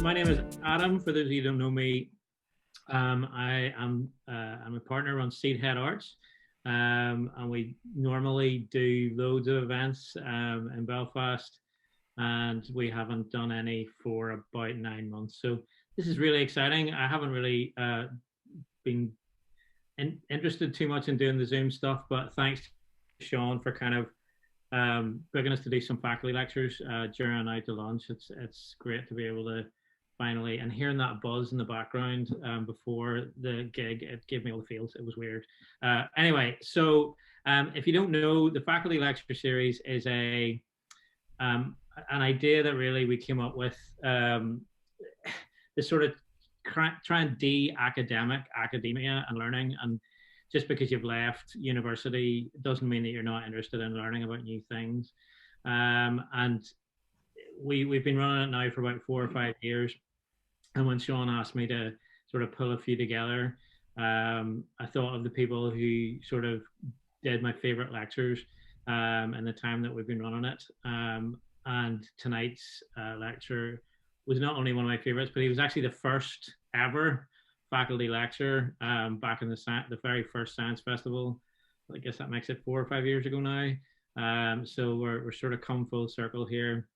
my name is Adam. For those of you who don't know me, I'm a partner on Seedhead Arts, and we normally do loads of events in Belfast, and we haven't done any for about 9 months. So this is really exciting. I haven't really been interested too much in doing the Zoom stuff, but thanks to Sean for kind of booking us to do some faculty lectures during out to lunch. It's great to be able to finally, and hearing that buzz in the background before the gig, it gave me all the feels. It was weird. Anyway, so if you don't know, the faculty lecture series is an idea that really we came up with, this sort of try and academia and learning. And just because you've left university doesn't mean that you're not interested in learning about new things. And we've been running it now for about 4 or 5 years. And when Sean asked me to sort of pull a few together, I thought of the people who sort of did my favorite lectures in the time that we've been running it. And tonight's lecture was not only one of my favorites, but he was actually the first ever faculty lecture back in the very first science festival. I guess that makes it 4 or 5 years ago now. So we're sort of come full circle here,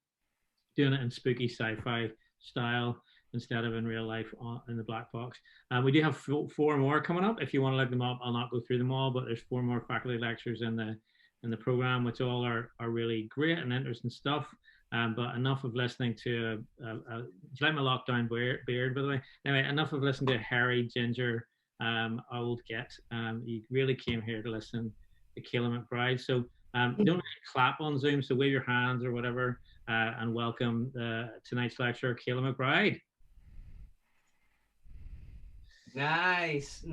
doing it in spooky sci-fi style instead of in real life in the black box. We do have 4 more coming up. If you want to look them up, I'll not go through them all, but there's 4 more faculty lectures in the program, which all are really great and interesting stuff. But enough of listening to, do you like my lockdown beard, by the way? Anyway, enough of listening to a hairy ginger old git. You really came here to listen to Caolan McBride. So you don't really clap on Zoom, so wave your hands or whatever, and welcome tonight's lecturer, Caolan McBride. Nice.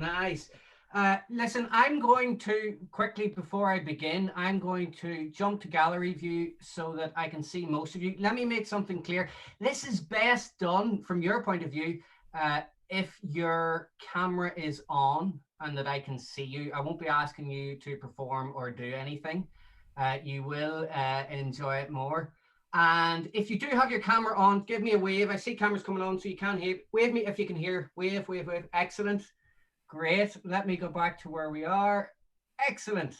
Listen, I'm going to quickly, before I begin, I'm going to jump to gallery view so that I can see most of you. Let me make something clear. This is best done from your point of view if your camera is on and that I can see you. I won't be asking you to perform or do anything. You will enjoy it more. And if you do have your camera on, give me a wave. I see cameras coming on, so you can hear. Wave me if you can hear. Wave. Excellent. Great. Let me go back to where we are. Excellent.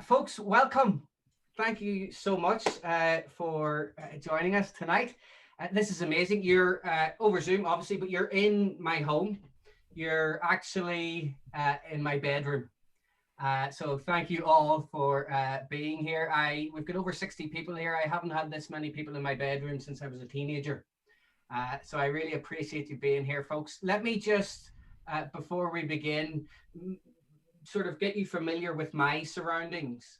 Folks, welcome. Thank you so much for joining us tonight. This is amazing. You're over Zoom, obviously, but you're in my home. You're actually in my bedroom. So thank you all for being here. We've got over 60 people here. I haven't had this many people in my bedroom since I was a teenager. So I really appreciate you being here, folks. Let me just, before we begin, sort of get you familiar with my surroundings.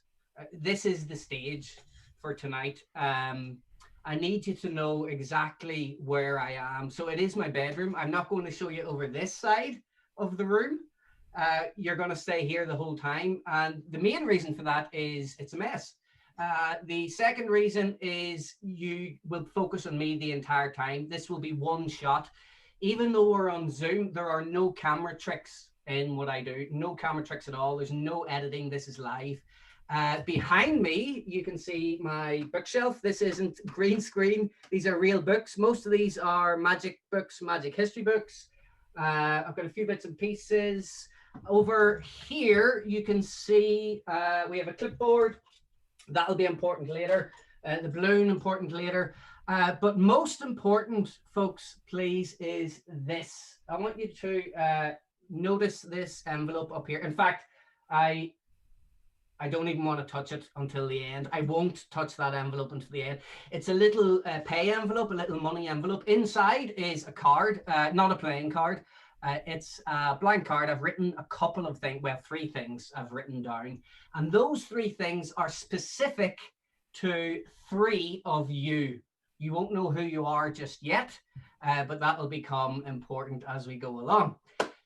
This is the stage for tonight. I need you to know exactly where I am. So it is my bedroom. I'm not going to show you over this side of the room. You're going to stay here the whole time. And the main reason for that is it's a mess. The second reason is you will focus on me the entire time. This will be one shot. Even though we're on Zoom, there are no camera tricks in what I do. No camera tricks at all. There's no editing. This is live. Behind me, you can see my bookshelf. This isn't green screen. These are real books. Most of these are magic books, magic history books. I've got a few bits and pieces. Over here, you can see we have a clipboard. That'll be important later. The balloon, important later. But most important, folks, please, is this. I want you to notice this envelope up here. In fact, I don't even want to touch it until the end. I won't touch that envelope until the end. It's a little pay envelope, a little money envelope. Inside is a card, not a playing card. It's a blank card. I've written a couple of things, well, 3 things I've written down. And those 3 things are specific to 3 of you. You won't know who you are just yet, but that will become important as we go along.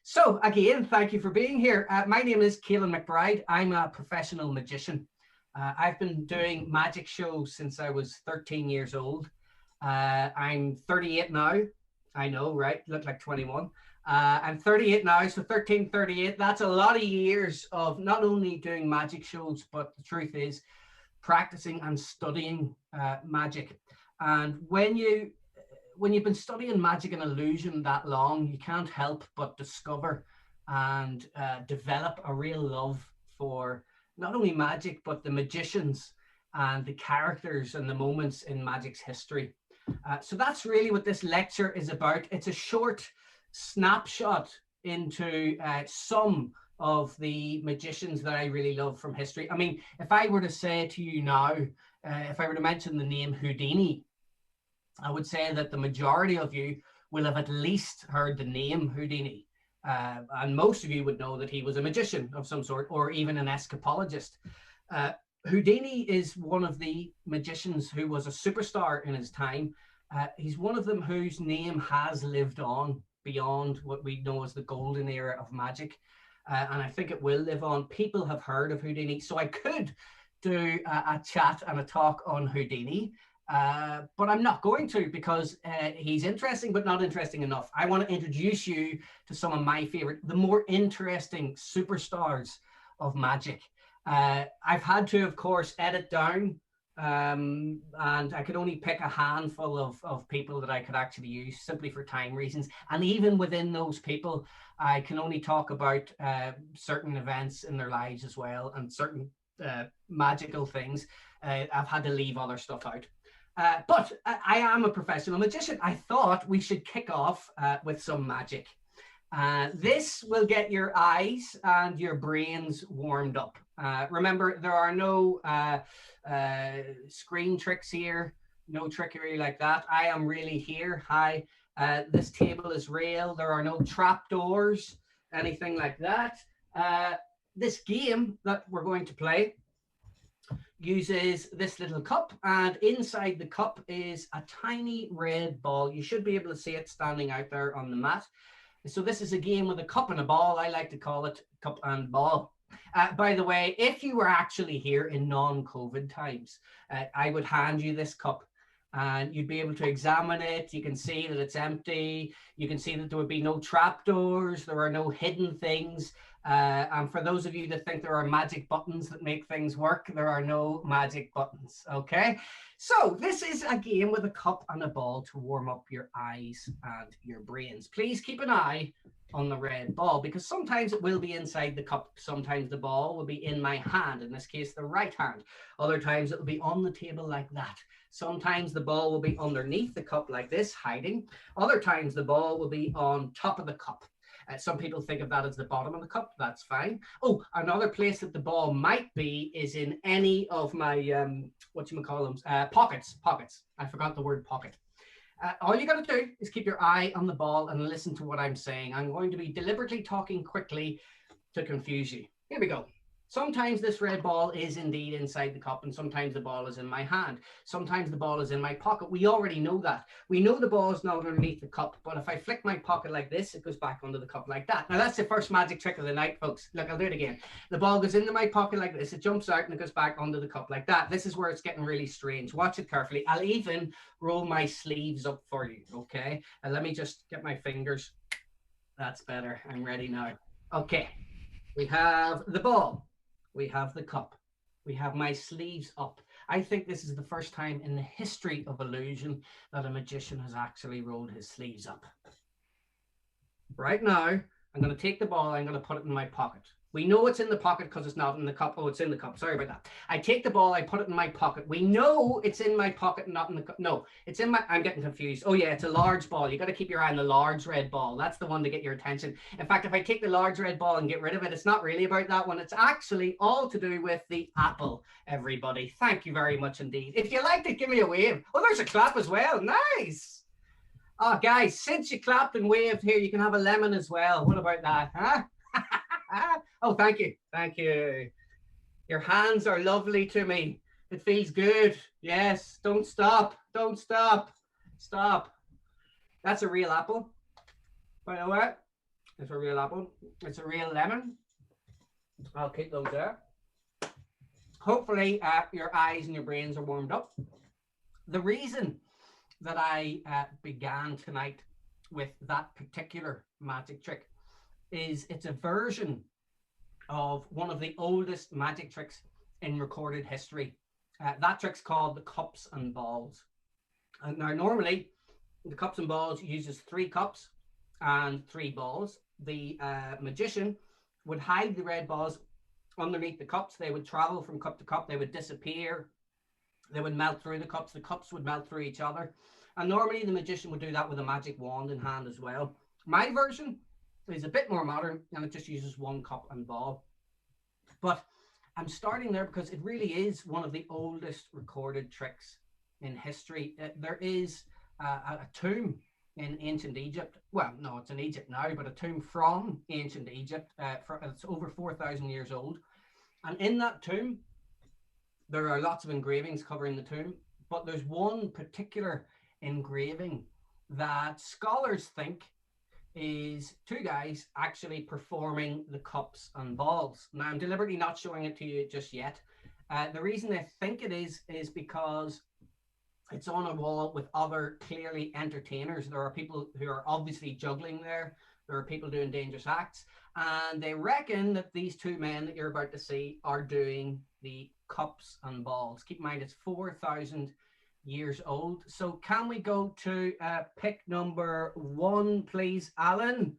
So again, thank you for being here. My name is Caolan McBride. I'm a professional magician. I've been doing magic shows since I was 13 years old. I'm 38 now. I know, right? Look like 21. I'm 38 now, so 13, 38. That's a lot of years of not only doing magic shows, but the truth is practicing and studying magic. And when you when you've been studying magic and illusion that long, you can't help but discover and develop a real love for not only magic, but the magicians and the characters and the moments in magic's history. So that's really what this lecture is about. It's a short snapshot into some of the magicians that I really love from history. I mean, if I were to say to you now, if I were to mention the name Houdini, I would say that the majority of you will have at least heard the name Houdini. And most of you would know that he was a magician of some sort, or even an escapologist. Houdini is one of the magicians who was a superstar in his time. He's one of them whose name has lived on beyond what we know as the golden era of magic. And I think it will live on. People have heard of Houdini. So I could do a chat and a talk on Houdini, but I'm not going to, because he's interesting, but not interesting enough. I want to introduce you to some of my favorite, the more interesting superstars of magic. I've had to, of course, edit down, and I could only pick a handful of people that I could actually use simply for time reasons. And even within those people, I can only talk about certain events in their lives as well, and certain magical things. I've had to leave other stuff out. But I am a professional magician. I thought we should kick off with some magic. This will get your eyes and your brains warmed up. Remember, there are no screen tricks here, no trickery like that. I am really here. Hi, this table is real. There are no trapdoors, anything like that. This game that we're going to play uses this little cup, and inside the cup is a tiny red ball. You should be able to see it standing out there on the mat. So this is a game with a cup and a ball. I like to call it cup and ball. By the way, if you were actually here in non-COVID times, I would hand you this cup and you'd be able to examine it. You can see that it's empty. You can see that there would be no trapdoors. There are no hidden things. And for those of you that think there are magic buttons that make things work, there are no magic buttons, okay? So this is a game with a cup and a ball to warm up your eyes and your brains. Please keep an eye on the red ball, because sometimes it will be inside the cup. Sometimes the ball will be in my hand, in this case, the right hand. Other times it will be on the table like that. Sometimes the ball will be underneath the cup like this, hiding. Other times the ball will be on top of the cup. Some people think of that as the bottom of the cup. That's fine. Oh, another place that the ball might be is in any of my, pockets. I forgot the word pocket. All you got to do is keep your eye on the ball and listen to what I'm saying. I'm going to be deliberately talking quickly to confuse you. Here we go. Sometimes this red ball is indeed inside the cup, and sometimes the ball is in my hand. Sometimes the ball is in my pocket. We already know that. We know the ball is not underneath the cup, but if I flick my pocket like this, it goes back under the cup like that. Now, that's the first magic trick of the night, folks. Look, I'll do it again. The ball goes into my pocket like this. It jumps out and it goes back under the cup like that. This is where it's getting really strange. Watch it carefully. I'll even roll my sleeves up for you, okay? And let me just get my fingers. That's better. I'm ready now. Okay. We have the ball. We have the cup. We have my sleeves up. I think this is the first time in the history of illusion that a magician has actually rolled his sleeves up. Right now, I'm going to take the ball. I'm going to put it in my pocket. We know it's in the pocket because it's not in the cup. Oh, it's in the cup. Sorry about that. I take the ball. I put it in my pocket. We know it's in my pocket, not in the cup. No, it's in my... I'm getting confused. Oh, yeah, it's a large ball. You got to keep your eye on the large red ball. That's the one to get your attention. In fact, if I take the large red ball and get rid of it, it's not really about that one. It's actually all to do with the apple, everybody. Thank you very much indeed. If you liked it, give me a wave. Oh, there's a clap as well. Nice. Oh, guys, since you clapped and waved here, you can have a lemon as well. What about that, huh? Oh, thank you. Thank you. Your hands are lovely to me. It feels good. Yes. Don't stop. Don't stop. Stop. That's a real apple. By the way, it's a real apple. It's a real lemon. I'll keep those there. Hopefully, your eyes and your brains are warmed up. The reason that I began tonight with that particular magic trick is it's a version of one of the oldest magic tricks in recorded history. That trick's called the cups and balls. And now normally The cups and balls uses 3 cups and 3 balls. The magician would hide the red balls underneath the cups. They would travel from cup to cup. They would disappear. They would melt through the cups. The cups would melt through each other. And normally the magician would do that with a magic wand in hand as well. My version is a bit more modern, and it just uses 1 cup and ball. But I'm starting there because it really is one of the oldest recorded tricks in history. There is a tomb in ancient Egypt. Well, no, it's in Egypt now, but a tomb from ancient Egypt. It's over 4,000 years old. And in that tomb, there are lots of engravings covering the tomb, but there's one particular engraving that scholars think is 2 guys actually performing the cups and balls. Now, I'm deliberately not showing it to you just yet. The reason I think it is because it's on a wall with other clearly entertainers. There are people who are obviously juggling there. There are people doing dangerous acts. And they reckon that these 2 men that you're about to see are doing the cups and balls. Keep in mind, it's 4,000 years old. So can we go to pick number 1, please, Alan?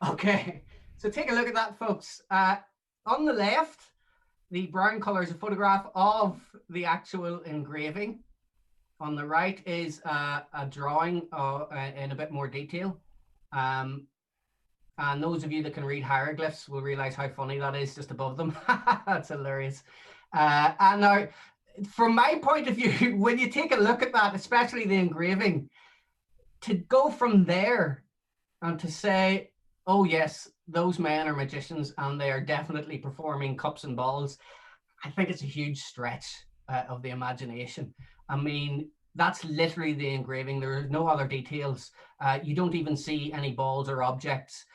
Okay, so take a look at that, folks. On the left, the brown color is a photograph of the actual engraving. On the right is a drawing in a bit more detail. And those of you that can read hieroglyphs will realize how funny that is just above them. That's hilarious. And now, from my point of view, when you take a look at that, especially the engraving, to go from there and to say, oh yes, those men are magicians and they are definitely performing cups and balls, I think it's a huge stretch of the imagination. I mean, that's literally the engraving. There are no other details. You don't even see any balls or objects.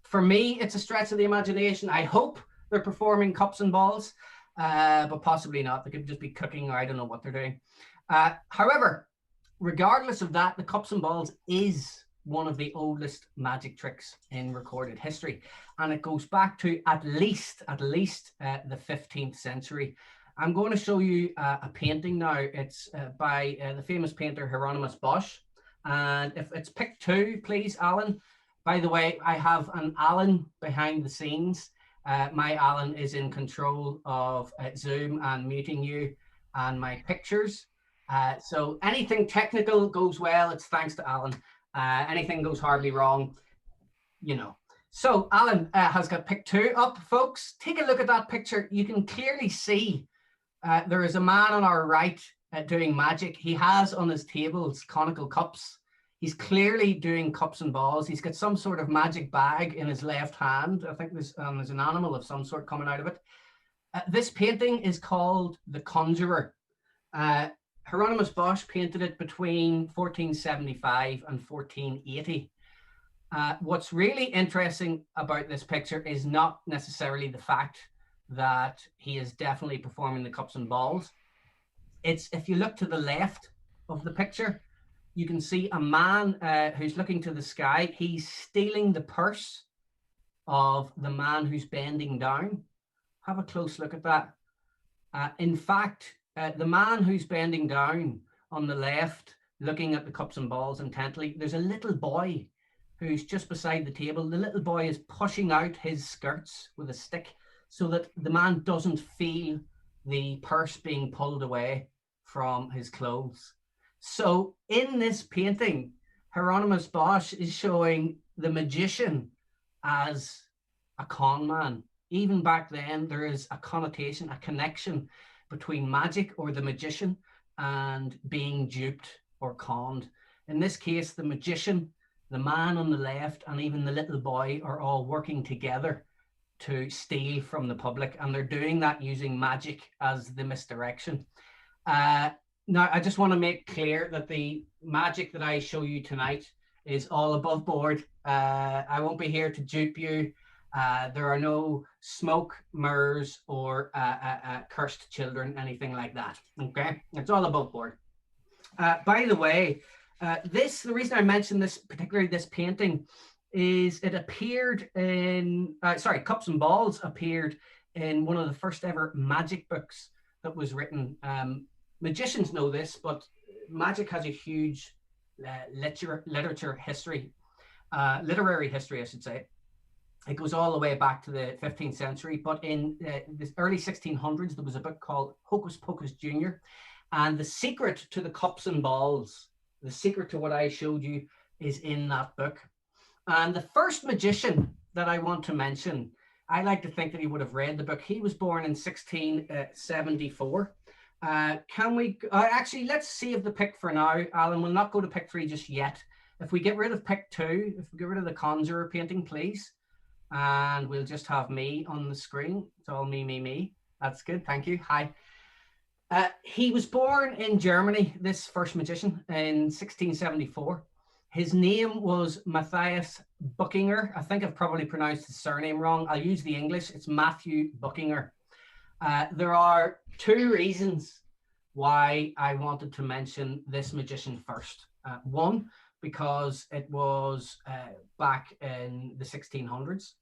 For me, it's a stretch of the imagination. I hope they're performing cups and balls, but possibly not. They could just be cooking, or I don't know what they're doing. However, regardless of that, the cups and balls is one of the oldest magic tricks in recorded history, and it goes back to at least the 15th century. I'm going to show you a painting now. It's by the famous painter Hieronymus Bosch, and if it's pick 2, please, Alan. By the way, I have an Alan behind the scenes. My Alan is in control of Zoom and muting you and my pictures. So anything technical goes well, it's thanks to Alan. Anything goes horribly wrong, you know. So Alan has got pick 2 up, folks. Take a look at that picture. You can clearly see there is a man on our right doing magic. He has on his tables conical cups. He's clearly doing cups and balls. He's got some sort of magic bag in his left hand. I think there's an animal of some sort coming out of it. This painting is called The Conjurer. Hieronymus Bosch painted it between 1475 and 1480. What's really interesting about this picture is not necessarily the fact that he is definitely performing the cups and balls. It's, if you look to the left of the picture, you can see a man who's looking to the sky. He's stealing the purse of the man who's bending down. Have a close look at that. In fact, the man who's bending down on the left, looking at the cups and balls intently, there's a little boy who's just beside the table. The little boy is pushing out his skirts with a stick so that the man doesn't feel the purse being pulled away from his clothes. So in this painting, Hieronymus Bosch is showing the magician as a con man. Even back then, there is a connotation, a connection between magic or the magician and being duped or conned. In this case, the magician, the man on the left, and even the little boy are all working together to steal from the public, and they're doing that using magic as the misdirection. Now, I just want to make clear that the magic that I show you tonight is all above board. I won't be here to dupe you. There are no smoke, mirrors, or cursed children, anything like that. Okay, it's all above board. By the way, the reason I mentioned this, particularly this painting, is it appeared in, Cups and Balls appeared in one of the first ever magic books that was written magicians know this, but magic has a huge literature history, literary history, I should say. It goes all the way back to the 15th century, but in the early 1600s, there was a book called Hocus Pocus Jr. And the secret to the cups and balls, the secret to what I showed you, is in that book. And the first magician that I want to mention, I like to think that he would have read the book. He was born in 1674. Can we, actually, let's save the pick for now, Alan. We'll not go to pick 3 just yet. If we get rid of pick 2, if we get rid of the conjurer painting, please. And we'll just have me on the screen. It's all me. That's good, thank you. Hi. He was born in Germany, this first magician, in 1674. His name was Matthias Buchinger. I think I've probably pronounced his surname wrong. I'll use the English. It's Matthew Buchinger. There are 2 reasons why I wanted to mention this magician first. One, because it was back in the 1600s.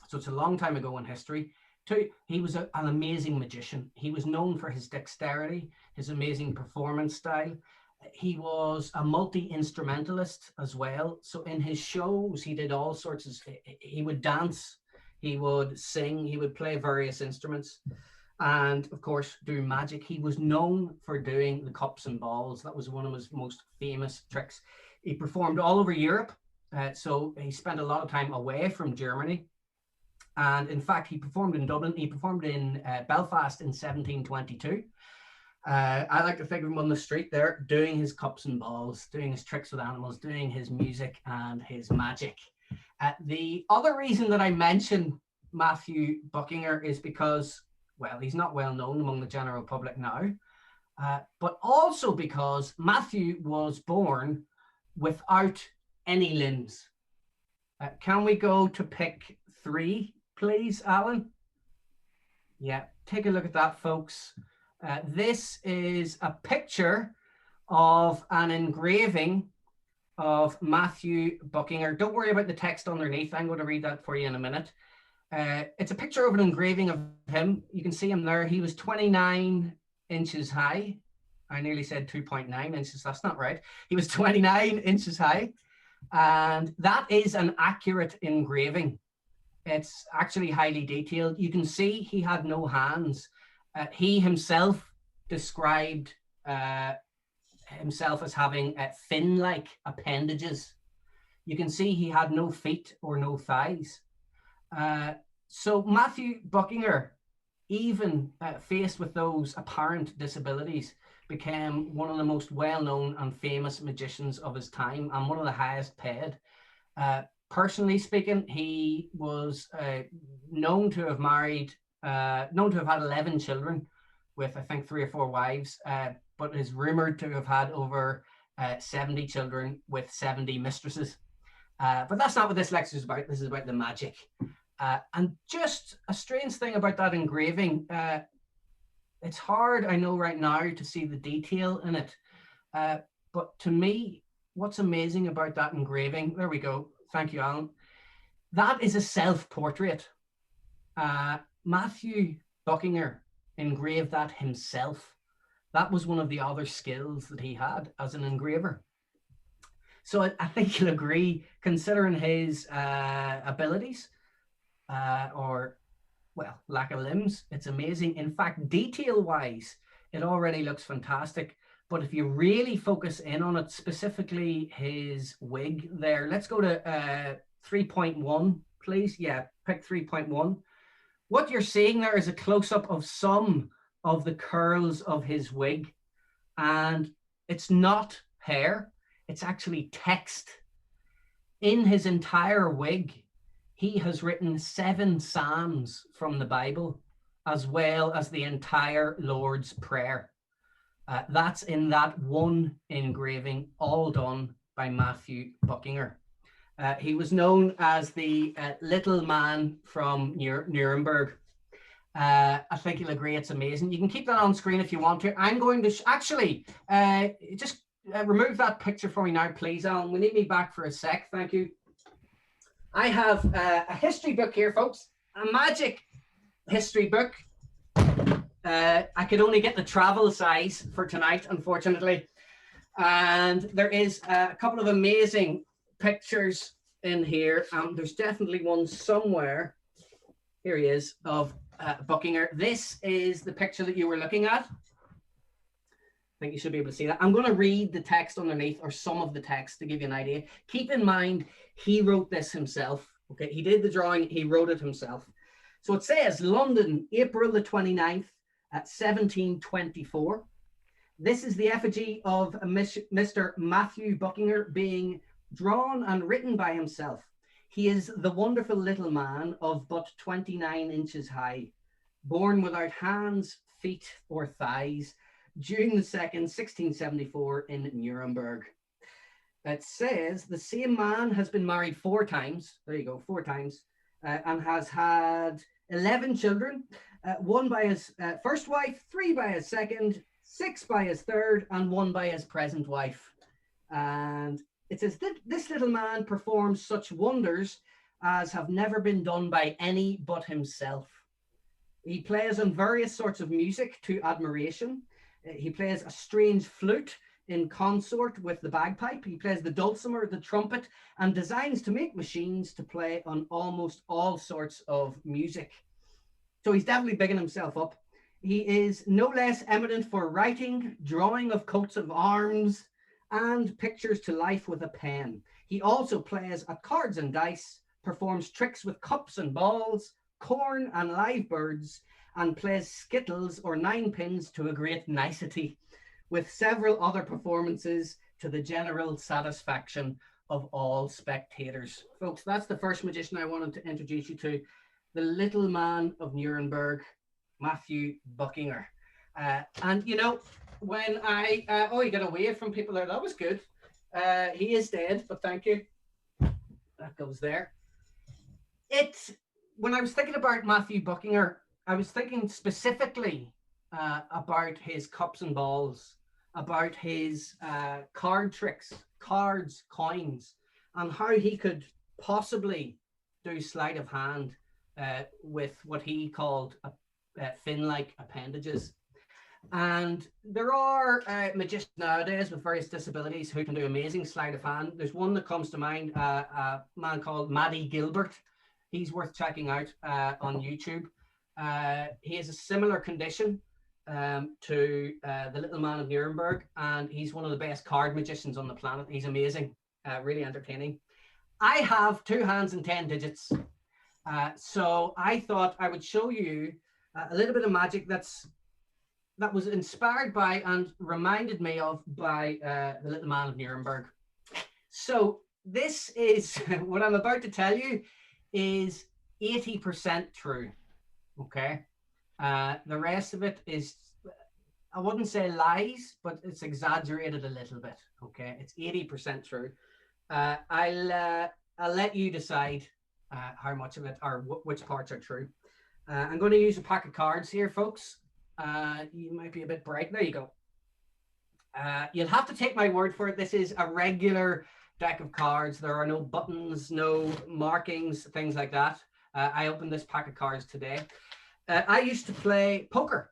So it's a long time ago in history. 2, he was an amazing magician. He was known for his dexterity, his amazing performance style. He was a multi-instrumentalist as well. So in his shows, he did all sorts of, he would dance, he would sing, he would play various instruments, and of course do magic. He was known for doing the cups and balls. That was one of his most famous tricks. He performed all over Europe. So he spent a lot of time away from Germany. And in fact, he performed in Dublin. He performed in Belfast in 1722. I like to think of him on the street there, doing his cups and balls, doing his tricks with animals, doing his music and his magic. The other reason that I mention Matthew Buchinger is because, well, he's not well known among the general public now, but also because Matthew was born without any limbs. Can we go to pick 3, please, Alan? Yeah, take a look at that, folks. This is a picture of an engraving of Matthew Buchinger. Don't worry about the text underneath. I'm going to read that for you in a minute. It's a picture of an engraving of him. You can see him there. He was 29 inches high. I nearly said 2.9 inches. That's not right. He was 29 inches high. And that is an accurate engraving. It's actually highly detailed. You can see he had no hands. He himself described himself as having fin-like appendages. You can see he had no feet or no thighs. So Matthew Buchinger, even faced with those apparent disabilities, became one of the most well-known and famous magicians of his time and one of the highest paid. Personally speaking, he was known to have had 11 children with, I think, 3 or 4 wives, but is rumored to have had over 70 children with 70 mistresses. But that's not what this lecture is about. This is about the magic. And just a strange thing about that engraving, it's hard, I know right now, to see the detail in it. But to me, what's amazing about that engraving, there we go. Thank you, Alan. That is a self-portrait. Matthew Buchinger engraved that himself. That was one of the other skills that he had as an engraver. So I think you'll agree, considering his abilities, or, well, lack of limbs, it's amazing. In fact, detail-wise, it already looks fantastic. But if you really focus in on it, specifically his wig there, let's go to 3.1, please. Yeah, pick 3.1. What you're seeing there is a close-up of some of the curls of his wig. And it's not hair, it's actually text. In his entire wig, he has written 7 Psalms from the Bible, as well as the entire Lord's Prayer. That's in that one engraving, all done by Matthew Buchinger. He was known as the little man from Nuremberg. I think you'll agree it's amazing. You can keep that on screen if you want to. I'm going to actually just remove that picture for me now, please, Alan. We need me back for a sec. Thank you. I have a history book here, folks, a magic history book. I could only get the travel size for tonight, unfortunately. And there is a couple of amazing pictures in here. There's definitely one somewhere. Here he is, of Buckinger. This is the picture that you were looking at. I think you should be able to see that. I'm going to read the text underneath, or some of the text, to give you an idea. Keep in mind, he wrote this himself. Okay, he did the drawing, he wrote it himself. So it says, London, April the 29th at 1724. This is the effigy of Mr. Matthew Buckinger, being drawn and written by himself. He is the wonderful little man of but 29 inches high, born without hands, feet, or thighs, June the 2nd, 1674, in Nuremberg. It says the same man has been married 4 times. There you go, 4 times, and has had 11 children, 1 by his first wife, 3 by his second, 6 by his third, and 1 by his present wife. And it says that this little man performs such wonders as have never been done by any but himself. He plays on various sorts of music to admiration. He plays a strange flute in consort with the bagpipe. He plays the dulcimer, the trumpet, and designs to make machines to play on almost all sorts of music. So he's definitely bigging himself up. He is no less eminent for writing, drawing of coats of arms, and pictures to life with a pen. He also plays at cards and dice, performs tricks with cups and balls, corn and live birds, and plays skittles or 9-pins to a great nicety, with several other performances to the general satisfaction of all spectators. Folks, that's the first magician I wanted to introduce you to, the little man of Nuremberg, Matthew Buckinger. And you know, when I, oh, you got a wave from people there, that was good. He is dead, but thank you. That goes there. When I was thinking about Matthew Buckinger, I was thinking specifically about his cups and balls, about his card tricks, cards, coins, and how he could possibly do sleight of hand with what he called fin-like appendages. And there are magicians nowadays with various disabilities who can do amazing sleight of hand. There's one that comes to mind, a man called Maddie Gilbert. He's worth checking out on YouTube. He has a similar condition to the little man of Nuremberg, and he's one of the best card magicians on the planet. He's amazing, really entertaining. I have 2 hands and 10 digits. So I thought I would show you a little bit of magic that was inspired by and reminded me of by the little man of Nuremberg. So this is, what I'm about to tell you is 80% true, okay? The rest of it is, I wouldn't say lies, but it's exaggerated a little bit, okay? It's 80% true. I'll let you decide how much of it, or which parts are true. I'm going to use a pack of cards here, folks. You might be a bit bright. There you go. You'll have to take my word for it. This is a regular deck of cards. There are no buttons, no markings, things like that. I opened this pack of cards today. I used to play poker.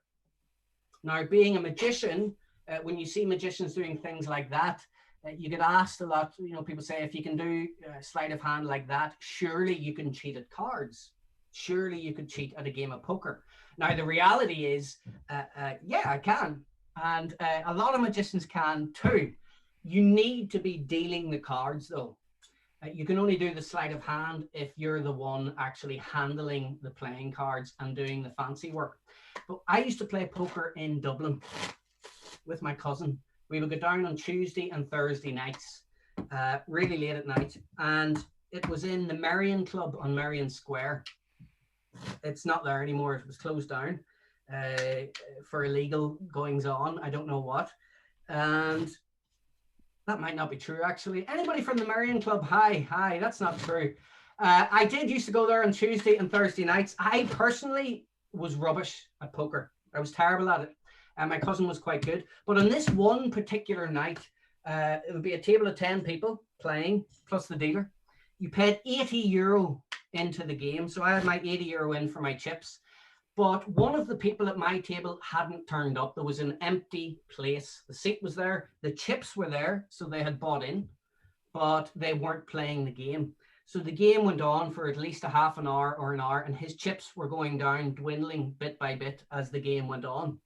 Now, being a magician, when you see magicians doing things like that, you get asked a lot, you know, people say, if you can do sleight of hand like that, surely you can cheat at cards. Surely you could cheat at a game of poker. Now, the reality is, yeah, I can. And a lot of magicians can too. You need to be dealing the cards, though. You can only do the sleight of hand if you're the one actually handling the playing cards and doing the fancy work. But I used to play poker in Dublin with my cousin. We would go down on Tuesday and Thursday nights, really late at night. And it was in the Merrion Club on Merrion Square. It's not there anymore. It was closed down for illegal goings on. I don't know what. And that might not be true, actually. Anybody from the Merrion Club? Hi. That's not true. I did used to go there on Tuesday and Thursday nights. I personally was rubbish at poker. I was terrible at it. And my cousin was quite good. But on this one particular night, it would be a table of 10 people playing, plus the dealer. You paid €80 into the game. So I had my €80 in for my chips. But one of the people at my table hadn't turned up. There was an empty place. The seat was there. The chips were there, so they had bought in, but they weren't playing the game. So the game went on for at least a half an hour or an hour, and his chips were going down, dwindling bit by bit as the game went on.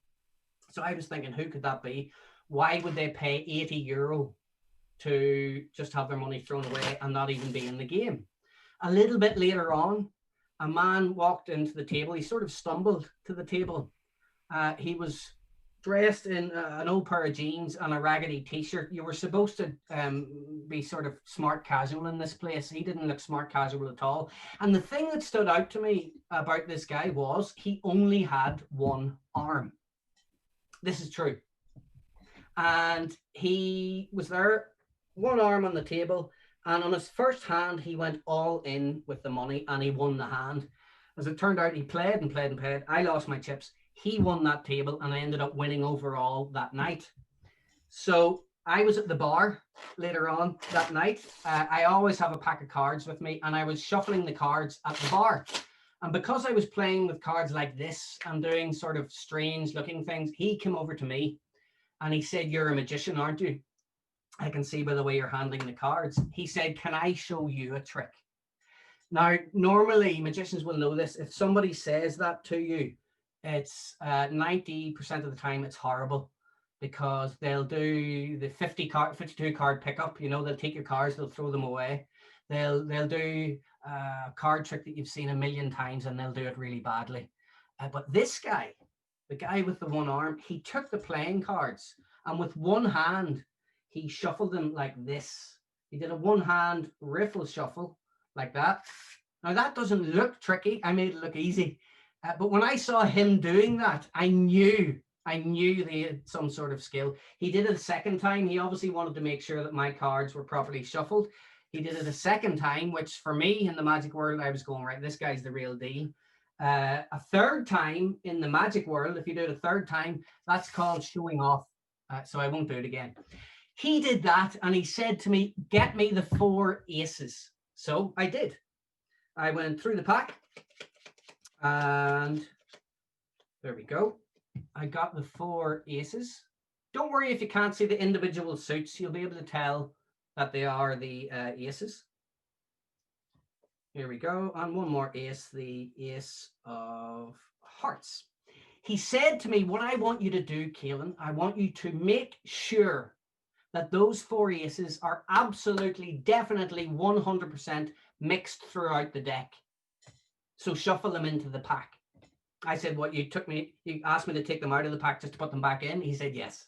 So I was thinking, who could that be? Why would they pay €80 to just have their money thrown away and not even be in the game? A little bit later on, a man walked into the table. He sort of stumbled to the table. He was dressed in an old pair of jeans and a raggedy t-shirt. You were supposed to be sort of smart casual in this place. He didn't look smart casual at all. And the thing that stood out to me about this guy was he only had one arm. This is true. And he was there, one arm on the table, and on his first hand, he went all in with the money and he won the hand. As it turned out, he played and played and played. I lost my chips. He won that table and I ended up winning overall that night. So I was at the bar later on that night. I always have a pack of cards with me, and I was shuffling the cards at the bar. And because I was playing with cards like this and doing sort of strange looking things, he came over to me and he said, "You're a magician, aren't you? I can see by the way you're handling the cards." He said, "Can I show you a trick?" Now, normally magicians will know this. If somebody says that to you, it's 90% of the time it's horrible, because they'll do the 52 card pickup. You know, they'll take your cards, they'll throw them away. They'll do a card trick that you've seen a million times, and they'll do it really badly. But this guy, the guy with the one arm, he took the playing cards and with one hand, he shuffled them like this. He did a one-hand riffle shuffle like that. Now that doesn't look tricky. I made it look easy. But when I saw him doing that, I knew they had some sort of skill. He did it a second time. He obviously wanted to make sure that my cards were properly shuffled. He did it a second time, which for me in the magic world, I was going, right, this guy's the real deal. A third time in the magic world, if you do it a third time, that's called showing off. So I won't do it again. He did that and he said to me, "Get me the 4 aces." So I did. I went through the pack and there we go. I got the 4 aces. Don't worry if you can't see the individual suits. You'll be able to tell that they are the aces. Here we go. And one more ace, the ace of hearts. He said to me, "What I want you to do, Caolan, I want you to make sure that those 4 aces are absolutely, definitely 100% mixed throughout the deck. So shuffle them into the pack." I said, "What, you asked me to take them out of the pack just to put them back in?" He said, "Yes."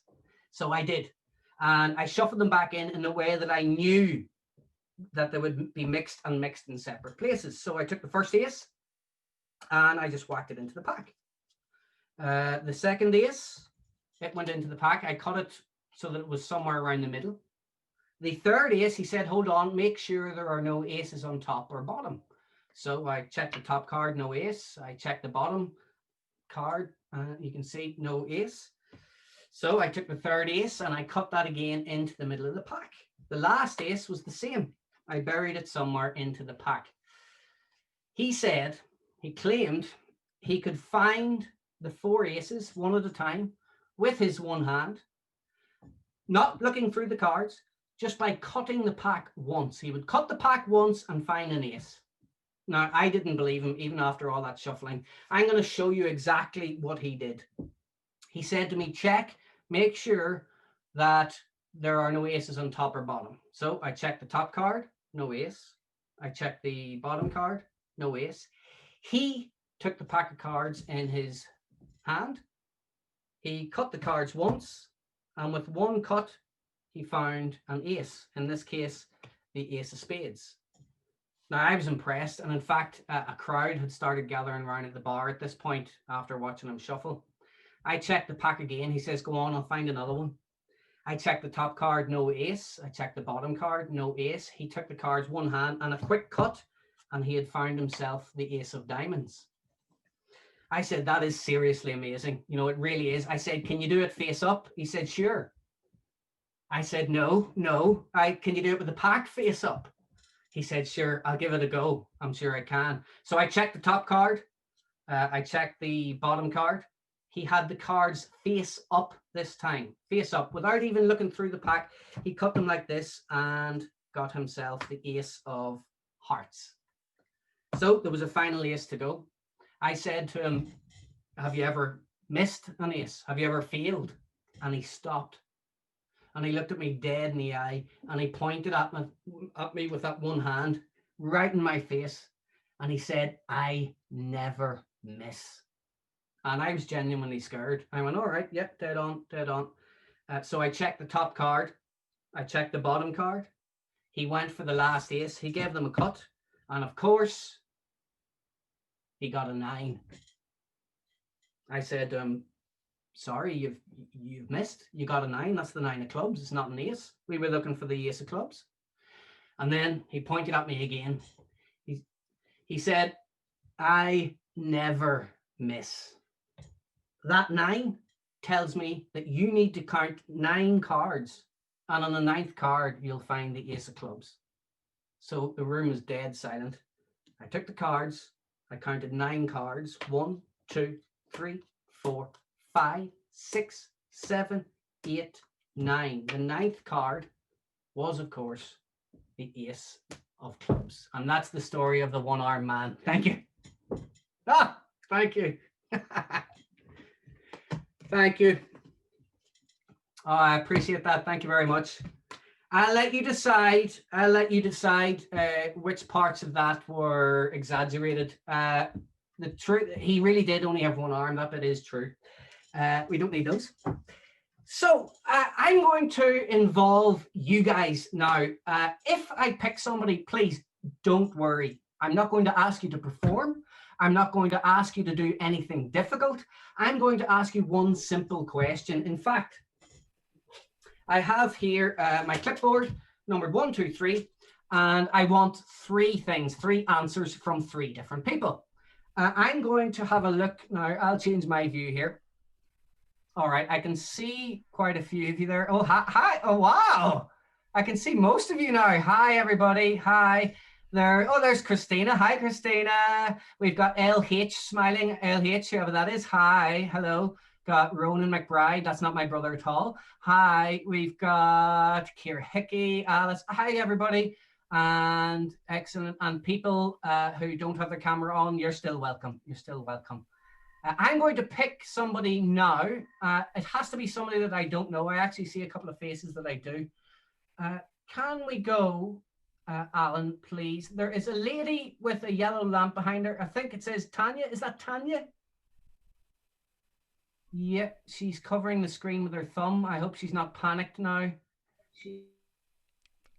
So I did. And I shuffled them back in a way that I knew that they would be mixed in separate places. So I took the first ace and I just whacked it into the pack. The second ace, it went into the pack. I cut it so that it was somewhere around the middle. The third ace, he said, "Hold on, make sure there are no aces on top or bottom." So I checked the top card, no ace. I checked the bottom card, you can see no ace. So I took the third ace and I cut that again into the middle of the pack. The last ace was the same. I buried it somewhere into the pack. He said, he claimed he could find the 4 aces one at a time with his one hand, not looking through the cards, just by cutting the pack once. He would cut the pack once and find an ace. Now, I didn't believe him, even after all that shuffling. I'm going to show you exactly what he did. He said to me, "Check, make sure that there are no aces on top or bottom." So I checked the top card, no ace. I checked the bottom card, no ace. He took the pack of cards in his hand. He cut the cards once, and with one cut, he found an ace. In this case, the ace of spades. Now, I was impressed, and in fact, a crowd had started gathering around at the bar at this point after watching him shuffle. I checked the pack again. He says, "Go on, I'll find another one." I checked the top card, no ace. I checked the bottom card, no ace. He took the cards one hand and a quick cut, and he had found himself the ace of diamonds. I said, "That is seriously amazing. You know, it really is." I said, "Can you do it face up?" He said, "Sure." I said, No. Can you do it with the pack face up?" He said, "Sure, I'll give it a go. I'm sure I can." So I checked the top card, I checked the bottom card. He had the cards face up this time, face up, without even looking through the pack. He cut them like this and got himself the ace of hearts. So there was a final ace to go. I said to him, have you ever missed an ace? Have you ever failed? And he stopped. And he looked at me dead in the eye, and he pointed at me with that one hand, right in my face. And he said, I never miss. And I was genuinely scared. I went, all right, yep, dead on, dead on. So I checked the top card. I checked the bottom card. He went for the last ace. He gave them a cut. And of course, he got a 9. I said, sorry, you've missed. You got a 9. That's the 9 of clubs. It's not an ace. We were looking for the ace of clubs. And then he pointed at me again. He said, I never miss. That 9 tells me that you need to count 9 cards. And on the 9th card, you'll find the ace of clubs. So the room was dead silent. I took the cards. I counted 9 cards. 1, 2, 3, 4, 5, 6, 7, 8, 9. The 9th card was, of course, the ace of clubs. And that's the story of the one-armed man. Thank you. Thank you. Thank you. Oh, I appreciate that. Thank you very much. I'll let you decide. Which parts of that were exaggerated. The truth, he really did only have one arm. That bit is true. We don't need those. So I'm going to involve you guys now. If I pick somebody, please don't worry. I'm not going to ask you to perform. I'm not going to ask you to do anything difficult. I'm going to ask you one simple question. In fact, I have here my clipboard, numbered 1, 2, 3, and I want 3 answers from 3 different people. I'm going to have a look now. I'll change my view here. All right, I can see quite a few of you there. Oh, hi. Oh, wow. I can see most of you now. Hi, everybody. Hi. There. Oh, there's Christina. Hi, Christina. We've got LH smiling. LH, whoever that is. Hi. Hello. Got Ronan McBride. That's not my brother at all. Hi. We've got Keir Hickey. Alice. Hi, everybody. And excellent. And people who don't have their camera on, you're still welcome. You're still welcome. I'm going to pick somebody now. It has to be somebody that I don't know. I actually see a couple of faces that I do. Can we go, Alan, please? There is a lady with a yellow lamp behind her. I think it says Tanya. Is that Tanya? Yeah, she's covering the screen with her thumb. I hope she's not panicked now.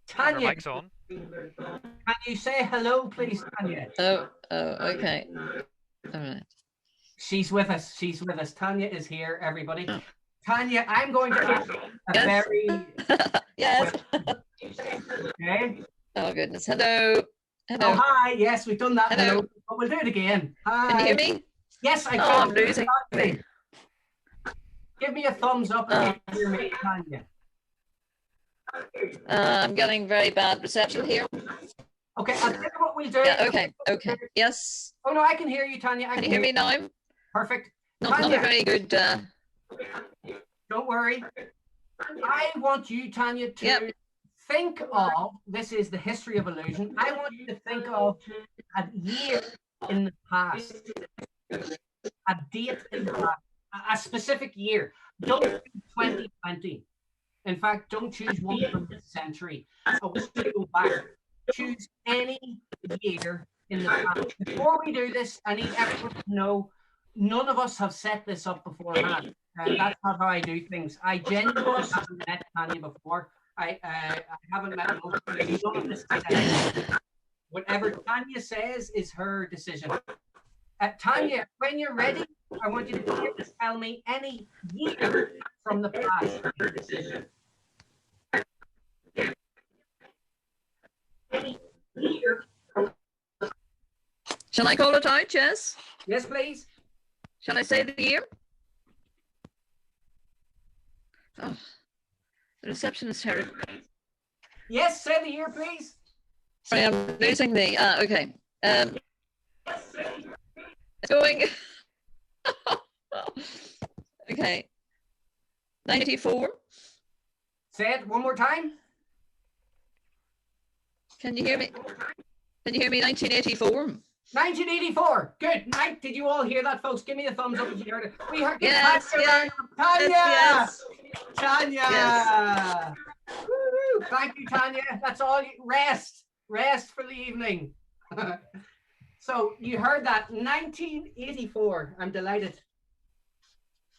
Tanya. Her mic's on. Can you say hello, please, Tanya? Oh, okay. All right. She's with us. She's with us. Tanya is here, everybody. Oh. Tanya, I'm going to ask a very... Yes. Okay. Oh, goodness. Hello. Hello. Oh, hi. Yes, we've done that. Hello. But we'll do it again. Hi. Can you hear me? Yes, I can. Oh, I'm losing me. Give me a thumbs up if you can hear me, Tanya. I'm getting very bad reception here. Okay, I'll tell you what we'll do. Yeah, okay. Yes. Oh, no, I can hear you, Tanya. Can you hear me now? Perfect. Not a very good... Don't worry. I want you, Tanya, to think of, this is the history of illusion. I want you to think of a year in the past, a date in the past, a specific year. Don't choose 2020. In fact, don't choose one from this century. I want you to go back. Choose any year in the past. Before we do this, I need everyone to know none of us have set this up beforehand. That's not how I do things. I genuinely haven't met Tanya before. I haven't met none of this. Whatever Tanya says is her decision. Tanya, when you're ready, I want you to tell me any year from the past. Any year. Shall I call it out, Jess? Yes, please. Shall I say the year? Oh, the reception is terrible. Yes, say the year, please. Sorry, I'm losing the... okay. It's going. Okay. 94. Say it one more time. Can you hear me? Can you hear me? 1984. 1984. Good night. Did you all hear that, folks? Give me a thumbs up if you heard it. We heard Yes, Tanya. Tanya. yes. Tanya. Yes. Woo-hoo. Thank you, Tanya. That's all. Rest for the evening. So you heard that. 1984. I'm delighted.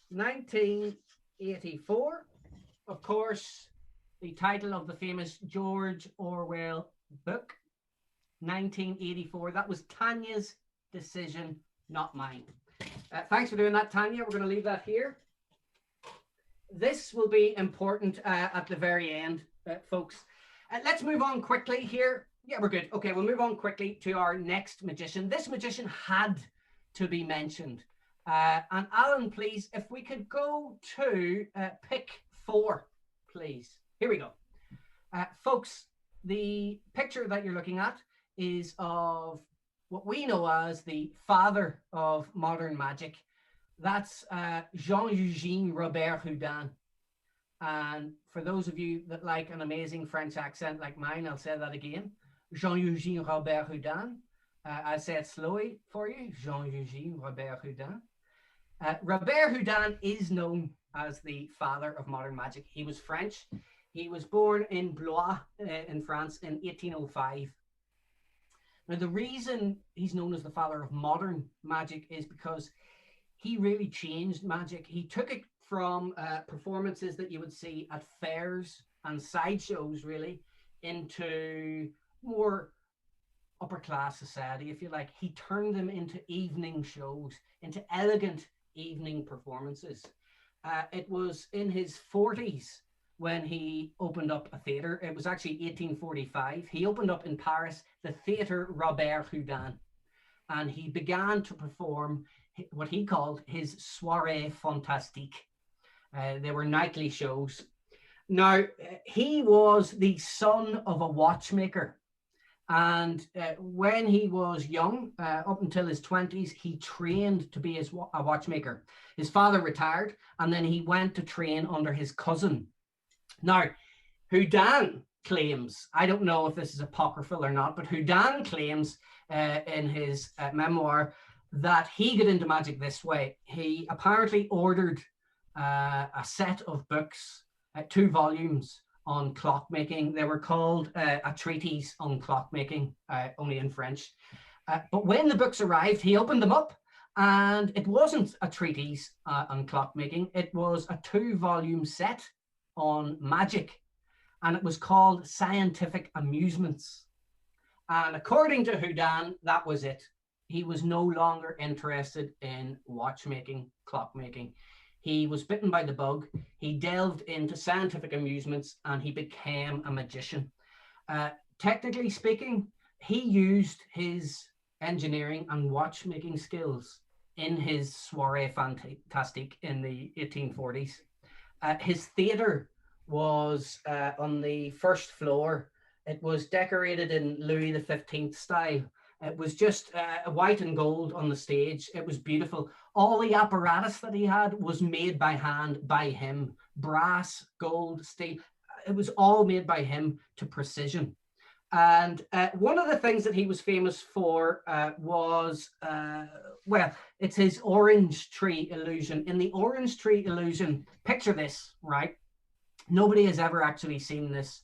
1984. Of course, the title of the famous George Orwell book. 1984. That was Tanya's decision, not mine. Thanks for doing that, Tanya. We're going to leave that here. This will be important at the very end, folks. Let's move on quickly here. Yeah, we're good. Okay, we'll move on quickly to our next magician. This magician had to be mentioned. And Alan, please, if we could go to pick 4, please. Here we go. Folks, the picture that you're looking at is of what we know as the father of modern magic. That's Jean-Eugène Robert Houdin. And for those of you that like an amazing French accent like mine, I'll say that again. Jean-Eugène Robert Houdin. I'll say it slowly for you. Jean-Eugène Robert Houdin. Robert Houdin is known as the father of modern magic. He was French. He was born in Blois in France in 1805. Now, the reason he's known as the father of modern magic is because he really changed magic. He took it from performances that you would see at fairs and sideshows, really, into more upper class society, if you like. He turned them into evening shows, into elegant evening performances. It was in his 40s when he opened up a theatre. It was actually 1845. He opened up in Paris the Theatre Robert Houdin, and he began to perform what he called his soirées fantastiques. They were nightly shows. Now, he was the son of a watchmaker, and when he was young, up until his 20s, he trained to be a watchmaker. His father retired, and then he went to train under his cousin. Now, Houdin claims, I don't know if this is apocryphal or not, but Houdin claims in his memoir that he got into magic this way. He apparently ordered a set of books, 2 volumes on clockmaking. They were called a treatise on clockmaking, only in French. But when the books arrived, he opened them up, and it wasn't a treatise on clockmaking. It was a 2-volume set on magic, and it was called Scientific Amusements. And according to Houdin, that was it. He was no longer interested in watchmaking, clockmaking. He was bitten by the bug. He delved into scientific amusements, and he became a magician. Technically speaking, he used his engineering and watchmaking skills in his soirée fantastique in the 1840s. His theatre was on the first floor. It was decorated in Louis XV style. It was just white and gold on the stage. It was beautiful. All the apparatus that he had was made by hand by him. Brass, gold, steel. It was all made by him to precision. And one of the things that he was famous for was, well, it's his orange tree illusion. In the orange tree illusion, picture this, right? Nobody has ever actually seen this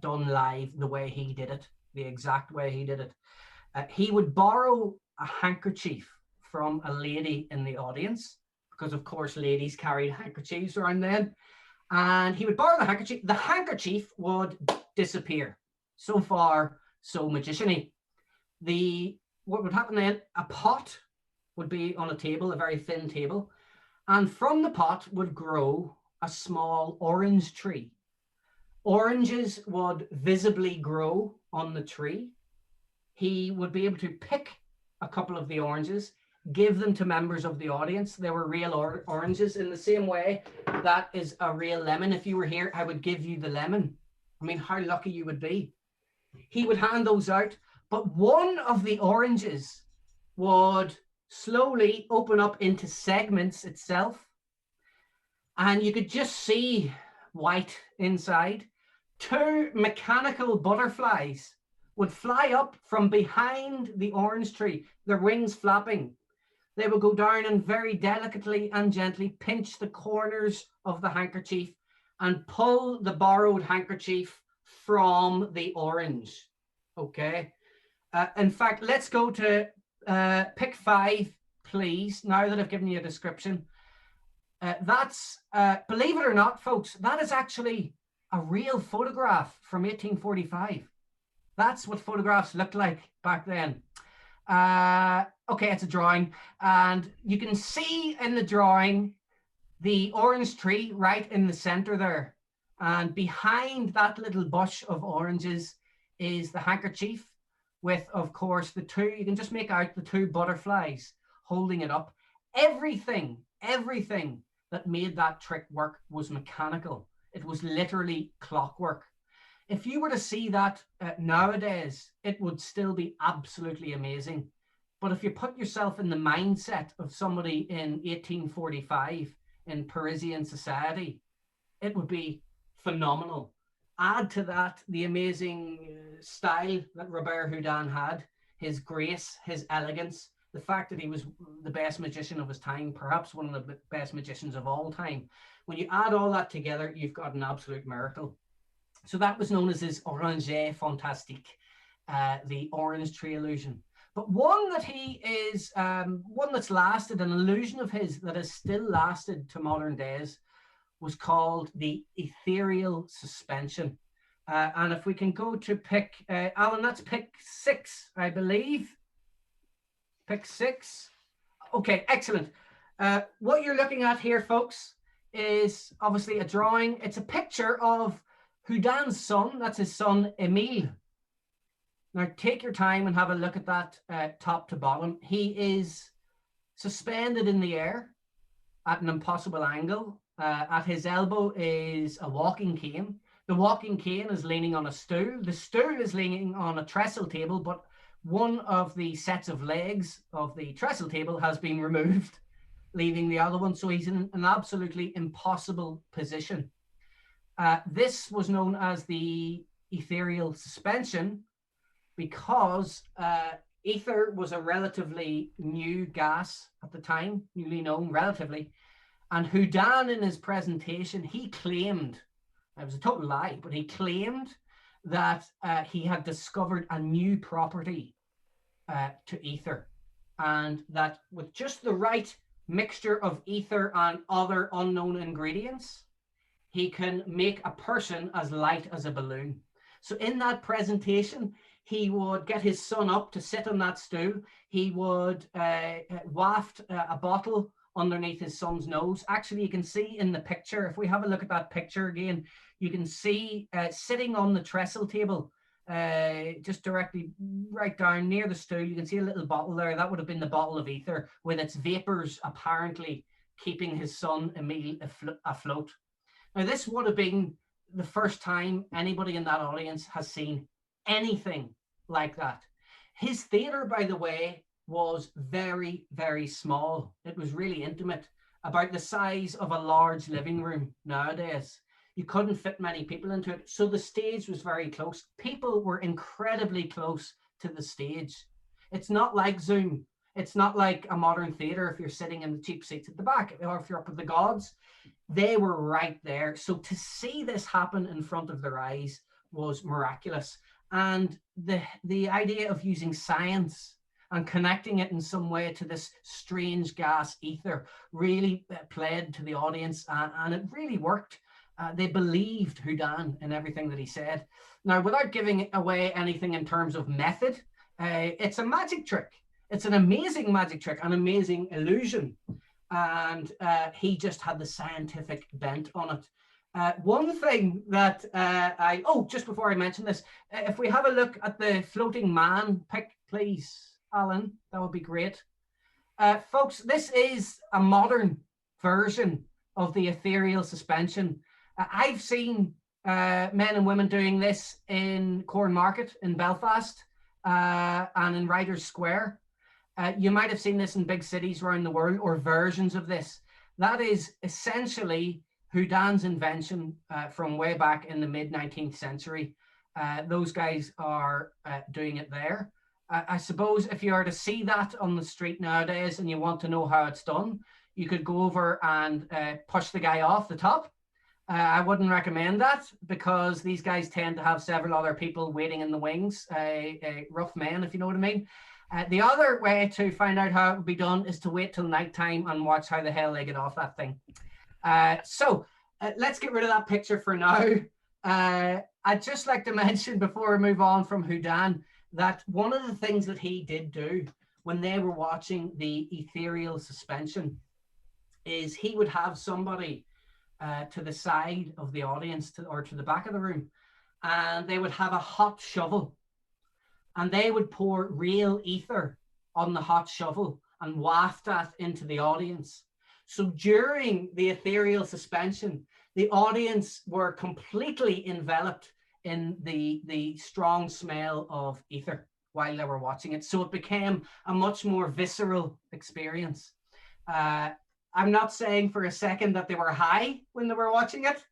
done live the way he did it, the exact way he did it. He would borrow a handkerchief from a lady in the audience, because of course ladies carried handkerchiefs around then. And he would borrow the handkerchief. The handkerchief would disappear. So far, so magician-y. What would happen then, a pot would be on a table, a very thin table, and from the pot would grow a small orange tree. Oranges would visibly grow on the tree. He would be able to pick a couple of the oranges, give them to members of the audience. They were real oranges, in the same way that is a real lemon. If you were here, I would give you the lemon. I mean, how lucky you would be. He would hand those out, but one of the oranges would slowly open up into segments itself. And you could just see white inside. 2 mechanical butterflies would fly up from behind the orange tree, their wings flapping. They would go down and very delicately and gently pinch the corners of the handkerchief and pull the borrowed handkerchief from the orange. Okay. In fact, let's go to pick 5, please, now that I've given you a description. That's, believe it or not, folks, that is actually a real photograph from 1845. That's what photographs looked like back then. Okay, it's a drawing, and you can see in the drawing the orange tree right in the center there. And behind that little bush of oranges is the handkerchief with, of course, the 2, you can just make out the 2 butterflies holding it up. Everything that made that trick work was mechanical. It was literally clockwork. If you were to see that nowadays, it would still be absolutely amazing. But if you put yourself in the mindset of somebody in 1845 in Parisian society, it would be phenomenal. Add to that the amazing style that Robert Houdin had, his grace, his elegance, the fact that he was the best magician of his time, perhaps one of the best magicians of all time. When you add all that together, you've got an absolute miracle. So that was known as his Orange Fantastique, the orange tree illusion. But one that he is, one that's lasted, an illusion of his that has still lasted to modern days, was called the ethereal suspension. And if we can go to pick, Alan, that's pick 6, I believe. Pick 6. Okay, excellent. What you're looking at here, folks, is obviously a drawing. It's a picture of Houdin's son. That's his son, Emile. Now, take your time and have a look at that top to bottom. He is suspended in the air at an impossible angle. At his elbow is a walking cane. The walking cane is leaning on a stool. The stool is leaning on a trestle table, but one of the sets of legs of the trestle table has been removed, leaving the other one. So he's in an absolutely impossible position. This was known as the ethereal suspension because ether was a relatively new gas at the time, newly known relatively. And Houdin, in his presentation, he claimed, it was a total lie, but he claimed that he had discovered a new property to ether, and that with just the right mixture of ether and other unknown ingredients, he can make a person as light as a balloon. So in that presentation, he would get his son up to sit on that stool. He would waft a bottle underneath his son's nose. Actually, you can see in the picture, if we have a look at that picture again, you can see sitting on the trestle table, just directly right down near the stool, you can see a little bottle there. That would have been the bottle of ether, with its vapors apparently keeping his son Emile afloat. Now, this would have been the first time anybody in that audience has seen anything like that. His theater, by the way, was very, very small. It was really intimate, about the size of a large living room nowadays. You couldn't fit many people into it. So the stage was very close. People were incredibly close to the stage. It's not like Zoom. It's not like a modern theater if you're sitting in the cheap seats at the back, or if you're up at the gods. They were right there. So to see this happen in front of their eyes was miraculous. And the idea of using science and connecting it in some way to this strange gas ether really played to the audience, and it really worked. They believed Houdin and everything that he said. Now, without giving away anything in terms of method, it's a magic trick. It's an amazing magic trick, an amazing illusion. And he just had the scientific bent on it. One thing that just before I mention this, if we have a look at the floating man pic, please, Alan, that would be great. Folks, this is a modern version of the ethereal suspension. I've seen men and women doing this in Cornmarket in Belfast and in Riders Square. You might have seen this in big cities around the world, or versions of this. That is essentially Houdin's invention from way back in the mid-19th century. Those guys are doing it there. I suppose if you are to see that on the street nowadays and you want to know how it's done, you could go over and push the guy off the top. I wouldn't recommend that, because these guys tend to have several other people waiting in the wings, rough men, if you know what I mean. The other way to find out how it would be done is to wait till nighttime and watch how the hell they get off that thing. So let's get rid of that picture for now. I'd just like to mention, before we move on from Houdin, that one of the things that he did do when they were watching the ethereal suspension is he would have somebody to the side of the audience, or to the back of the room, and they would have a hot shovel, and they would pour real ether on the hot shovel and waft that into the audience. So during the ethereal suspension, the audience were completely enveloped in the strong smell of ether while they were watching it. So it became a much more visceral experience. I'm not saying for a second that they were high when they were watching it,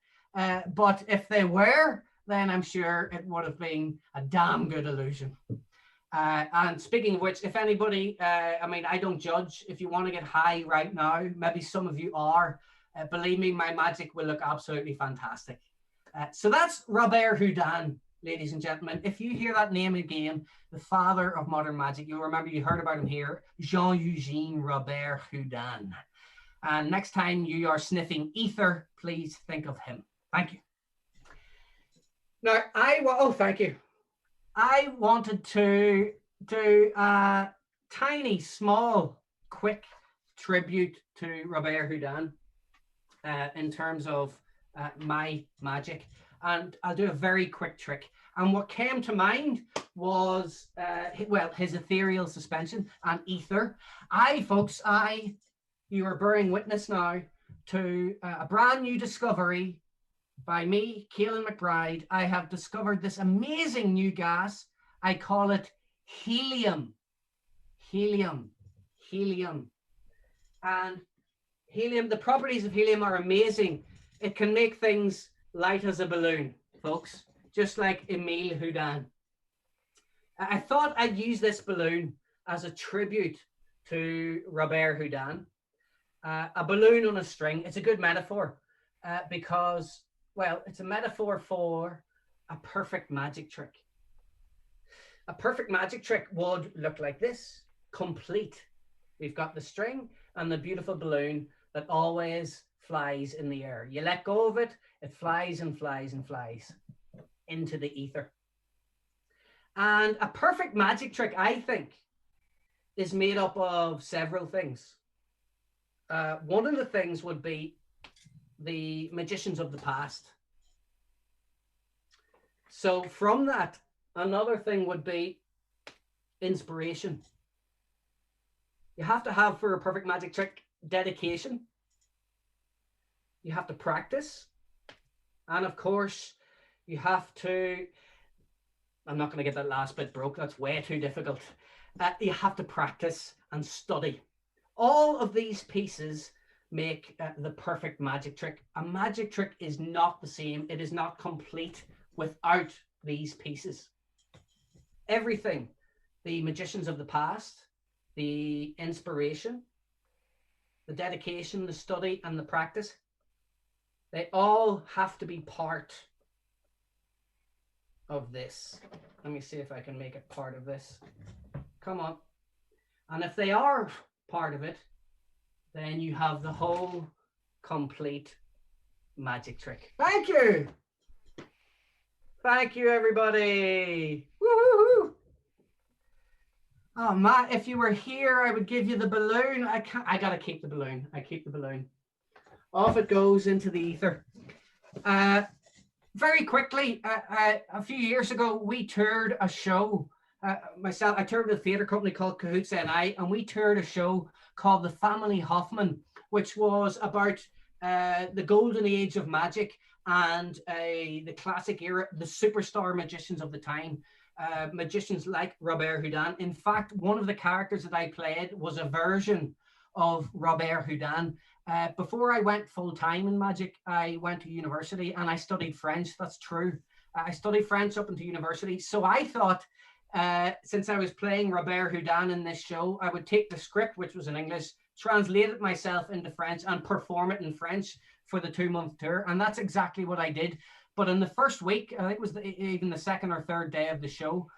but if they were, then I'm sure it would have been a damn good illusion. And speaking of which, if anybody, I mean, I don't judge. If you want to get high right now, maybe some of you are, believe me, my magic will look absolutely fantastic. So that's Robert Houdin, ladies and gentlemen. If you hear that name again, the father of modern magic, you'll remember you heard about him here, Jean-Eugène Robert Houdin. And next time you are sniffing ether, please think of him. Thank you. Now, thank you. I wanted to do a tiny, small, quick tribute to Robert Houdin in terms of my magic. And I'll do a very quick trick. And what came to mind was, his ethereal suspension and ether. You are bearing witness now to a brand new discovery by me, Caolan McBride. I have discovered this amazing new gas. I call it helium. Helium. And helium, the properties of helium are amazing. It can make things light as a balloon, folks, just like Emile Houdin. I thought I'd use this balloon as a tribute to Robert Houdin. A balloon on a string. It's a good metaphor because, well, it's a metaphor for a perfect magic trick. A perfect magic trick would look like this, complete. We've got the string and the beautiful balloon that always flies in the air. You let go of it, it flies and flies and flies into the ether. And a perfect magic trick, I think, is made up of several things. One of the things would be the magicians of the past. So from that, another thing would be inspiration. You have to have, for a perfect magic trick, dedication. You have to practice. And of course, you have to, I'm not going to get that last bit broke. That's way too difficult. You have to practice and study. All of these pieces make the perfect magic trick. A magic trick is not the same. It is not complete without these pieces. Everything, the magicians of the past, the inspiration, the dedication, the study, and the practice, they all have to be part of this. Let me see if I can make it part of this. Come on. And if they are part of it, then you have the whole complete magic trick. Thank you. Thank you, everybody. Woo-hoo-hoo. Oh, Matt, if you were here, I would give you the balloon. I gotta keep the balloon. I keep the balloon. Off it goes into the ether. Very quickly, a few years ago, we toured a show. I toured with a theatre company called Cahoots NI, and we toured a show called The Family Hoffman, which was about the golden age of magic and the classic era, the superstar magicians of the time. magicians like Robert Houdin. In fact, one of the characters that I played was a version of Robert Houdin. Before I went full-time in magic, I went to university and I studied French. That's true. I studied French up into university. So I thought, since I was playing Robert Houdin in this show, I would take the script, which was in English, translate it myself into French and perform it in French for the 2-month tour. And that's exactly what I did. But in the first week, I think it was even the second or third day of the show,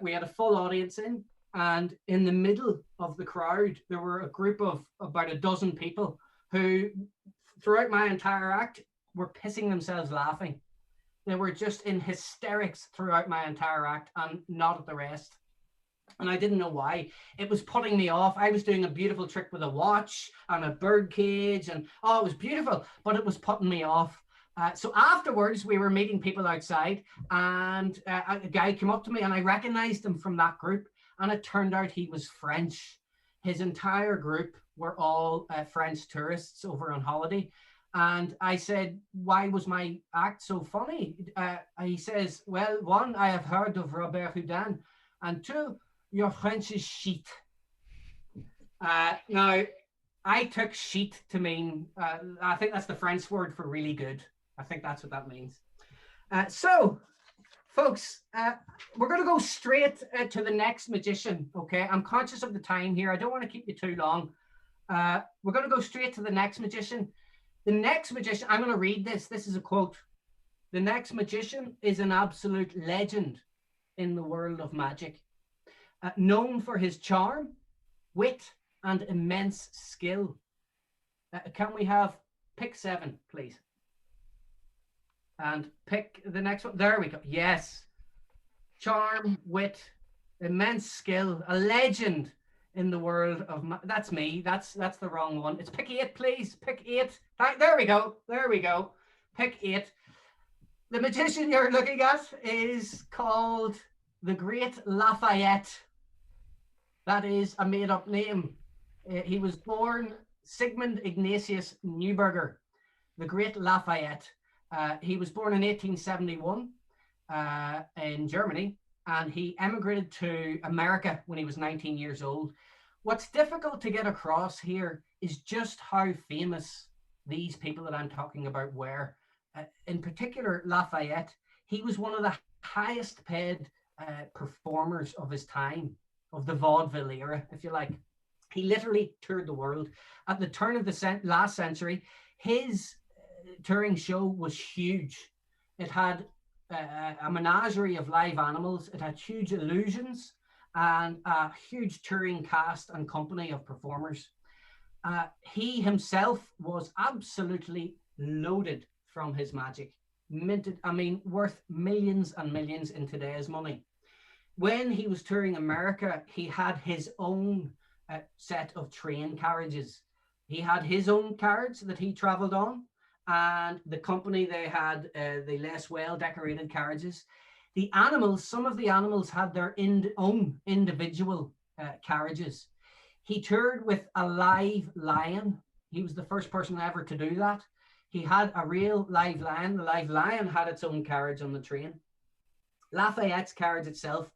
we had a full audience in. And in the middle of the crowd, there were a group of about a dozen people who, throughout my entire act, were pissing themselves laughing. They were just in hysterics throughout my entire act and not at the rest. And I didn't know why. It was putting me off. I was doing a beautiful trick with a watch and a bird cage, and oh, it was beautiful, but it was putting me off. So afterwards, we were meeting people outside, and a guy came up to me, and I recognized him from that group, and it turned out he was French. His entire group were all French tourists over on holiday. And I said, why was my act so funny? He says, well, one, I have heard of Robert Houdin, and two, your French is shit. Now, I took shit to mean, I think that's the French word for really good. I think that's what that means. So, folks, we're going to go straight to the next magician, okay? I'm conscious of the time here. I don't want to keep you too long. We're going to go straight to the next magician. The next magician, I'm going to read this. This is a quote. The next magician is an absolute legend in the world of magic. Known for his charm, wit, and immense skill. Can we have pick 7, please? And pick the next one. There we go. Yes. Charm, wit, immense skill, a legend in the world of that's me. That's the wrong one. It's pick 8, please. Pick 8. There we go. There we go. Pick 8. The magician you're looking at is called the Great Lafayette. That is a made-up name. He was born Sigmund Ignatius Neuberger, the Great Lafayette. He was born in 1871 in Germany, and he emigrated to America when he was 19 years old. What's difficult to get across here is just how famous these people that I'm talking about were. In particular, Lafayette, he was one of the highest paid performers of his time, of the vaudeville era, if you like. He literally toured the world. At the turn of the last century, his touring show was huge. It had a menagerie of live animals. It had huge illusions and a huge touring cast and company of performers. He himself was absolutely loaded from his magic. Minted, I mean, worth millions and millions in today's money. When he was touring America, he had his own set of train carriages. He had his own carriage that he traveled on, and the company, they had the less well-decorated carriages. The animals, some of the animals had their own individual carriages. He toured with a live lion. He was the first person ever to do that. He had a real live lion. The live lion had its own carriage on the train. Lafayette's carriage itself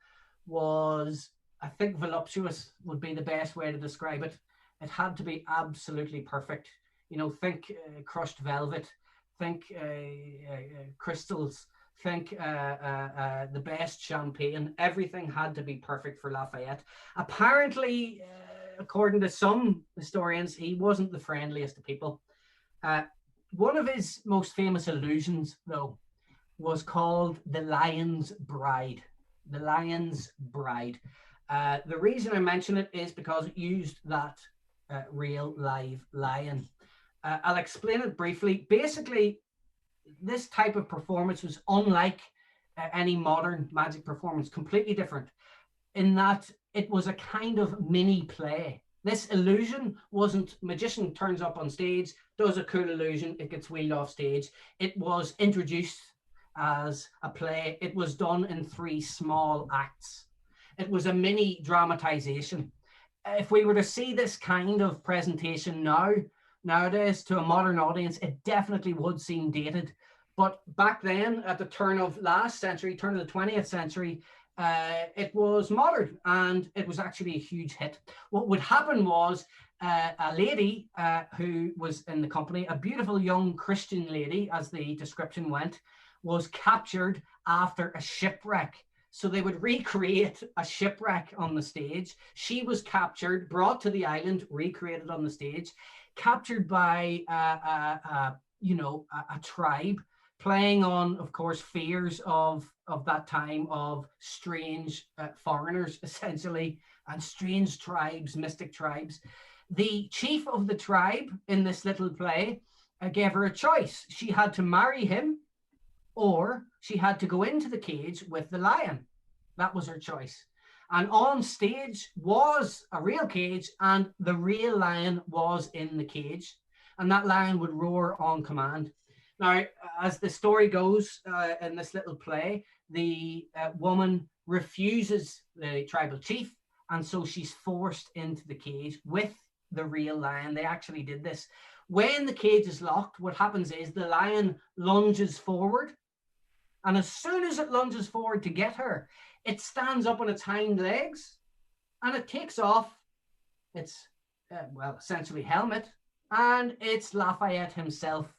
was, I think, voluptuous would be the best way to describe it. It had to be absolutely perfect. You know, think crushed velvet, think crystals, think the best champagne. Everything had to be perfect for Lafayette. Apparently, according to some historians, he wasn't the friendliest of people. One of his most famous illusions, though, was called the Lion's Bride. The Lion's Bride. The reason I mention it is because it used that real live lion. I'll explain it briefly. Basically, this type of performance was unlike any modern magic performance, completely different, in that it was a kind of mini play. This illusion wasn't magician turns up on stage, does a cool illusion, it gets wheeled off stage. It was introduced as a play. It was done in 3 small acts. It was a mini dramatization. If we were to see this kind of presentation nowadays to a modern audience, it definitely would seem dated. But back then, at the turn of last century, turn of the 20th century, it was modern, and it was actually a huge hit. What would happen was a lady who was in the company, a beautiful young Christian lady, as the description went, was captured after a shipwreck. So they would recreate a shipwreck on the stage. She was captured, brought to the island, recreated on the stage, captured by a tribe, playing on, of course, fears of that time of strange foreigners, essentially, and strange tribes, mystic tribes. The chief of the tribe in this little play gave her a choice. She had to marry him, or she had to go into the cage with the lion. That was her choice. And on stage was a real cage, and the real lion was in the cage, and that lion would roar on command. Now, as the story goes in this little play, the woman refuses the tribal chief, and so she's forced into the cage with the real lion. They actually did this. When the cage is locked, what happens is the lion lunges forward, and as soon as it lunges forward to get her, it stands up on its hind legs, and it takes off its, essentially helmet, and it's Lafayette himself.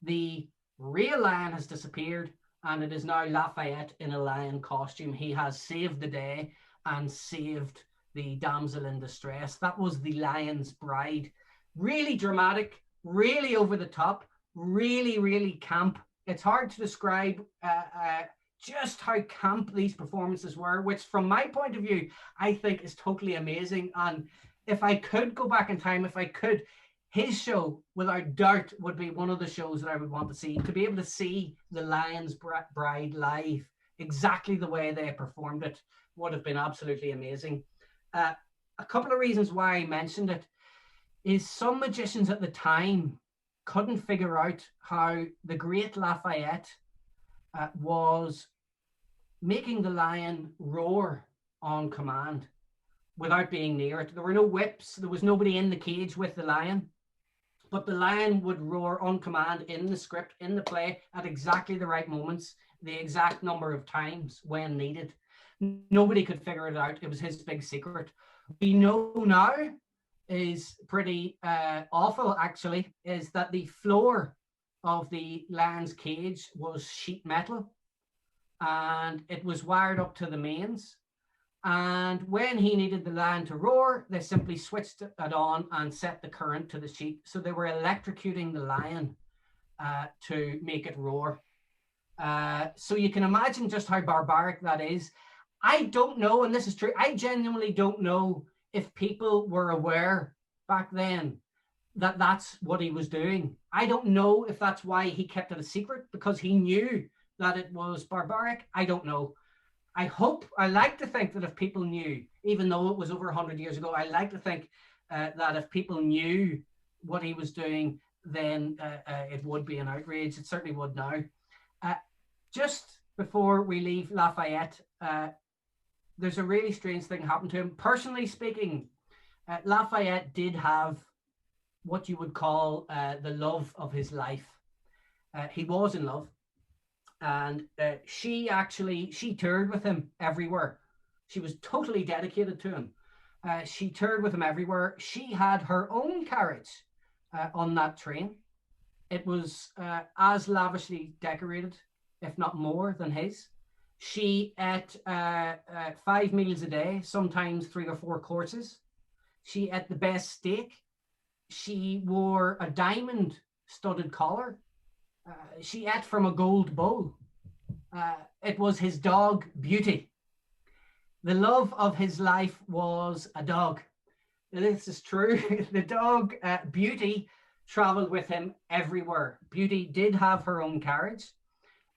The real lion has disappeared, and it is now Lafayette in a lion costume. He has saved the day and saved the damsel in distress. That was the Lion's Bride. Really dramatic, really over the top, really, really camp. It's hard to describe just how camp these performances were, which from my point of view, I think is totally amazing. And if I could go back in time, his show, without doubt, would be one of the shows that I would want to see. To be able to see the Lion's Bride live, exactly the way they performed it, would have been absolutely amazing. A couple of reasons why I mentioned it is some magicians at the time couldn't figure out how the great Lafayette was making the lion roar on command without being near it. There were no whips. There was nobody in the cage with the lion. But the lion would roar on command in the script, in the play, at exactly the right moments, the exact number of times when needed. Nobody could figure it out. It was his big secret. We know now is pretty awful, actually, is that the floor of the lion's cage was sheet metal, and it was wired up to the mains. And when he needed the lion to roar, they simply switched it on and set the current to the sheet. So they were electrocuting the lion to make it roar. So you can imagine just how barbaric that is. I don't know, and this is true, I genuinely don't know if people were aware back then that that's what he was doing. I don't know if that's why he kept it a secret, because he knew that it was barbaric. I don't know. I like to think that if people knew, even though it was over 100 years ago, I like to think that if people knew what he was doing, then it would be an outrage. It certainly would now. Just before we leave Lafayette, there's a really strange thing happened to him. Personally speaking, Lafayette did have what you would call the love of his life. He was in love. And she toured with him everywhere. She was totally dedicated to him. She toured with him everywhere. She had her own carriage on that train. It was as lavishly decorated, if not more, than his. She ate 5 meals a day, sometimes 3 or 4 courses. She ate the best steak. She wore a diamond-studded collar. She ate from a gold bowl. It was his dog, Beauty. The love of his life was a dog. This is true. The dog, Beauty, traveled with him everywhere. Beauty did have her own carriage.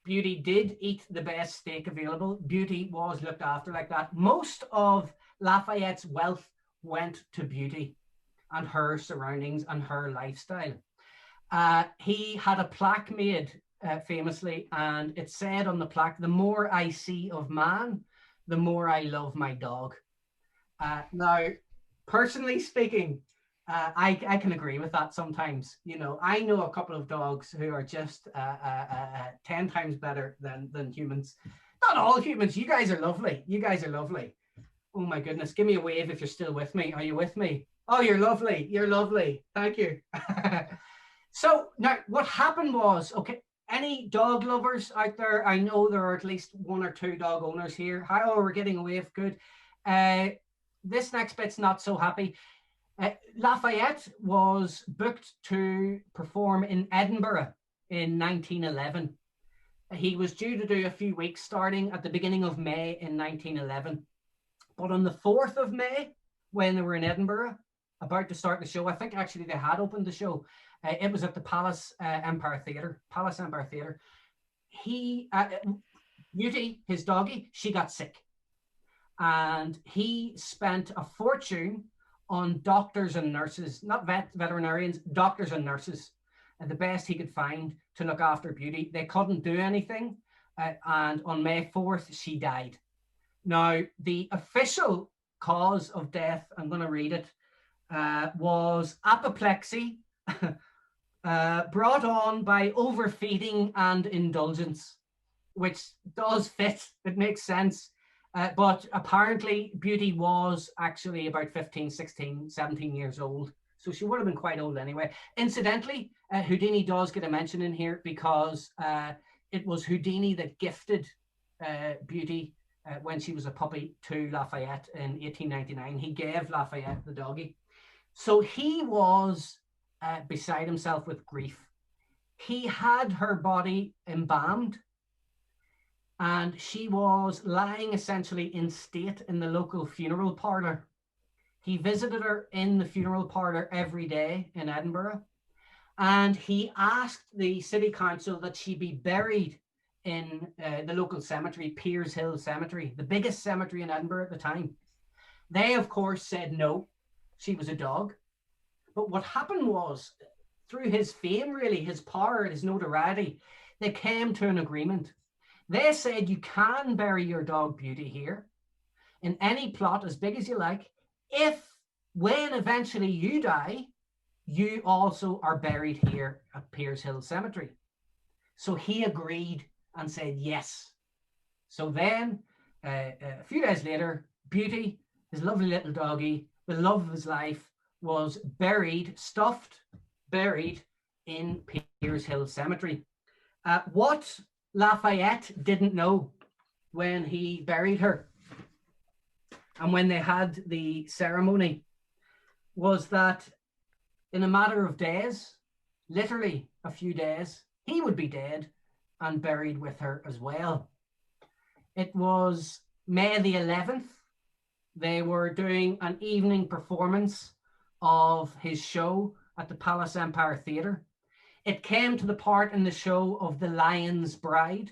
Beauty did eat the best steak available. Beauty was looked after like that. Most of Lafayette's wealth went to Beauty and her surroundings and her lifestyle. He had a plaque made famously, and it said on the plaque, "The more I see of man, the more I love my dog." Now, personally speaking, I can agree with that sometimes. You know, I know a couple of dogs who are just 10 times better than humans. Not all humans. You guys are lovely. You guys are lovely. Oh my goodness. Give me a wave if you're still with me. Are you with me? Oh, you're lovely. You're lovely. Thank you. So now what happened was, okay, any dog lovers out there? I know there are at least 1 or 2 dog owners here. Hi, oh, we're getting a wave. Good. This next bit's not so happy. Lafayette was booked to perform in Edinburgh in 1911. He was due to do a few weeks starting at the beginning of May in 1911. But on the 4th of May, when they were in Edinburgh, about to start the show, I think actually they had opened the show. It was at the Palace Empire Theatre. He, Beauty, his doggie, she got sick. And he spent a fortune on doctors and nurses, not veterinarians, doctors and nurses, and the best he could find to look after Beauty. They couldn't do anything. And on May 4th, she died. Now, the official cause of death, I'm going to read it, was apoplexy, brought on by overfeeding and indulgence, which does fit. It makes sense. But apparently Beauty was actually about 15, 16, 17 years old. So she would have been quite old anyway. Incidentally, Houdini does get a mention in here because it was Houdini that gifted Beauty when she was a puppy to Lafayette in 1899. He gave Lafayette the doggie. So he was beside himself with grief. He had her body embalmed, and she was lying essentially in state in the local funeral parlour. He visited her in the funeral parlour every day in Edinburgh, and he asked the city council that she be buried in the local cemetery, Piers Hill Cemetery, the biggest cemetery in Edinburgh at the time. They, of course, said no, she was a dog. But what happened was, through his fame, really, his power, his notoriety, they came to an agreement. They said, you can bury your dog Beauty here in any plot as big as you like, if when eventually you die, you also are buried here at Piers Hill Cemetery. So he agreed and said yes. So then, a few days later, Beauty, his lovely little doggie, the love of his life, was buried, stuffed, buried in Piers Hill Cemetery. What Lafayette didn't know when he buried her and when they had the ceremony was that in a matter of days, literally a few days, he would be dead and buried with her as well. It was May the 11th. They were doing an evening performance of his show at the Palace Empire Theatre. It came to the part in the show of the Lion's Bride.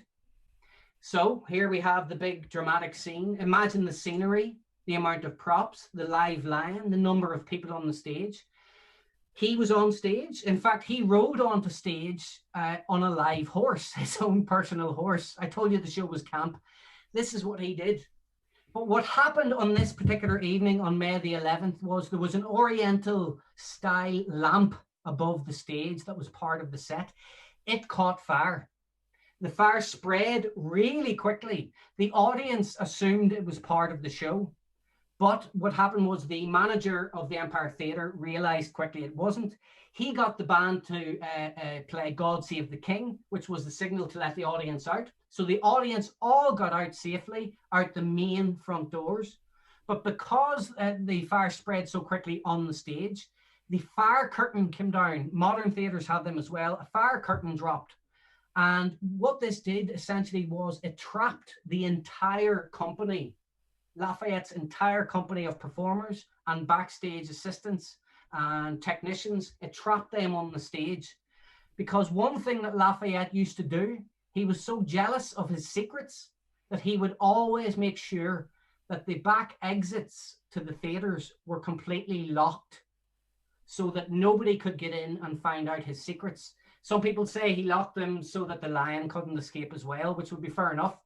So here we have the big dramatic scene. Imagine the scenery, the amount of props, the live lion, the number of people on the stage. He was on stage. In fact, he rode onto stage on a live horse, his own personal horse. I told you the show was camp. This is what he did. But what happened on this particular evening on May the 11th was there was an Oriental style lamp above the stage that was part of the set. It caught fire. The fire spread really quickly. The audience assumed it was part of the show. But what happened was the manager of the Empire Theatre realized quickly it wasn't. He got the band to play God Save the King, which was the signal to let the audience out. So the audience all got out safely, out the main front doors. But because the fire spread so quickly on the stage, the fire curtain came down. Modern theatres have them as well. A fire curtain dropped. And what this did essentially was it trapped the entire company, Lafayette's entire company of performers and backstage assistants and technicians. It trapped them on the stage. Because one thing that Lafayette used to do, he was so jealous of his secrets that he would always make sure that the back exits to the theatres were completely locked so that nobody could get in and find out his secrets. Some people say he locked them so that the lion couldn't escape as well, which would be fair enough.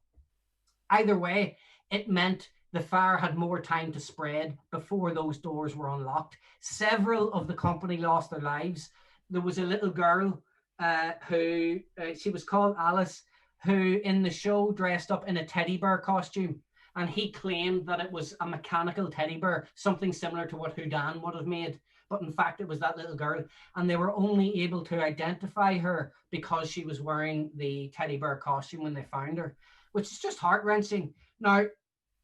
Either way, it meant the fire had more time to spread before those doors were unlocked. Several of the company lost their lives. There was a little girl who she was called Alice. who in the show dressed up in a teddy bear costume. And he claimed that it was a mechanical teddy bear, something similar to what Houdan would have made. But in fact, it was that little girl. And they were only able to identify her because she was wearing the teddy bear costume when they found her, which is just heart-wrenching. Now,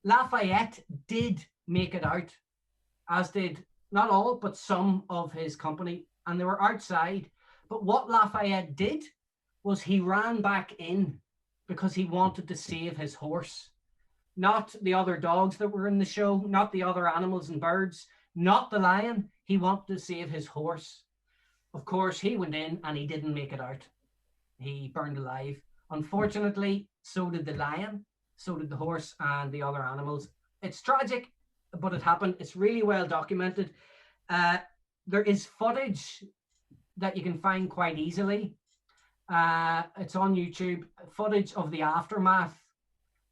Lafayette did make it out, as did not all, but some of his company. And they were outside. But what Lafayette did was he ran back in because he wanted to save his horse. Not the other dogs that were in the show, not the other animals and birds, not the lion. He wanted to save his horse. Of course, he went in and he didn't make it out. He burned alive. Unfortunately, so did the lion, so did the horse and the other animals. It's tragic, but it happened. It's really well documented. There is footage that you can find quite easily. It's on YouTube, footage of the aftermath.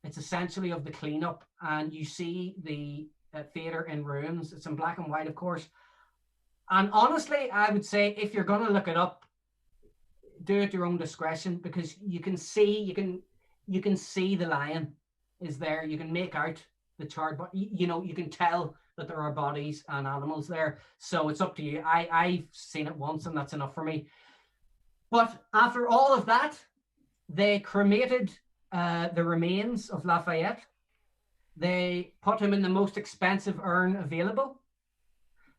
It's essentially of the cleanup, and you see the theatre in ruins. It's in black and white, of course. And honestly, I would say if you're going to look it up, do it at your own discretion, because you can see the lion is there. You can make out the charred, but you can tell that there are bodies and animals there. So it's up to you. I've seen it once, and that's enough for me. But after all of that, they cremated the remains of Lafayette. They put him in the most expensive urn available.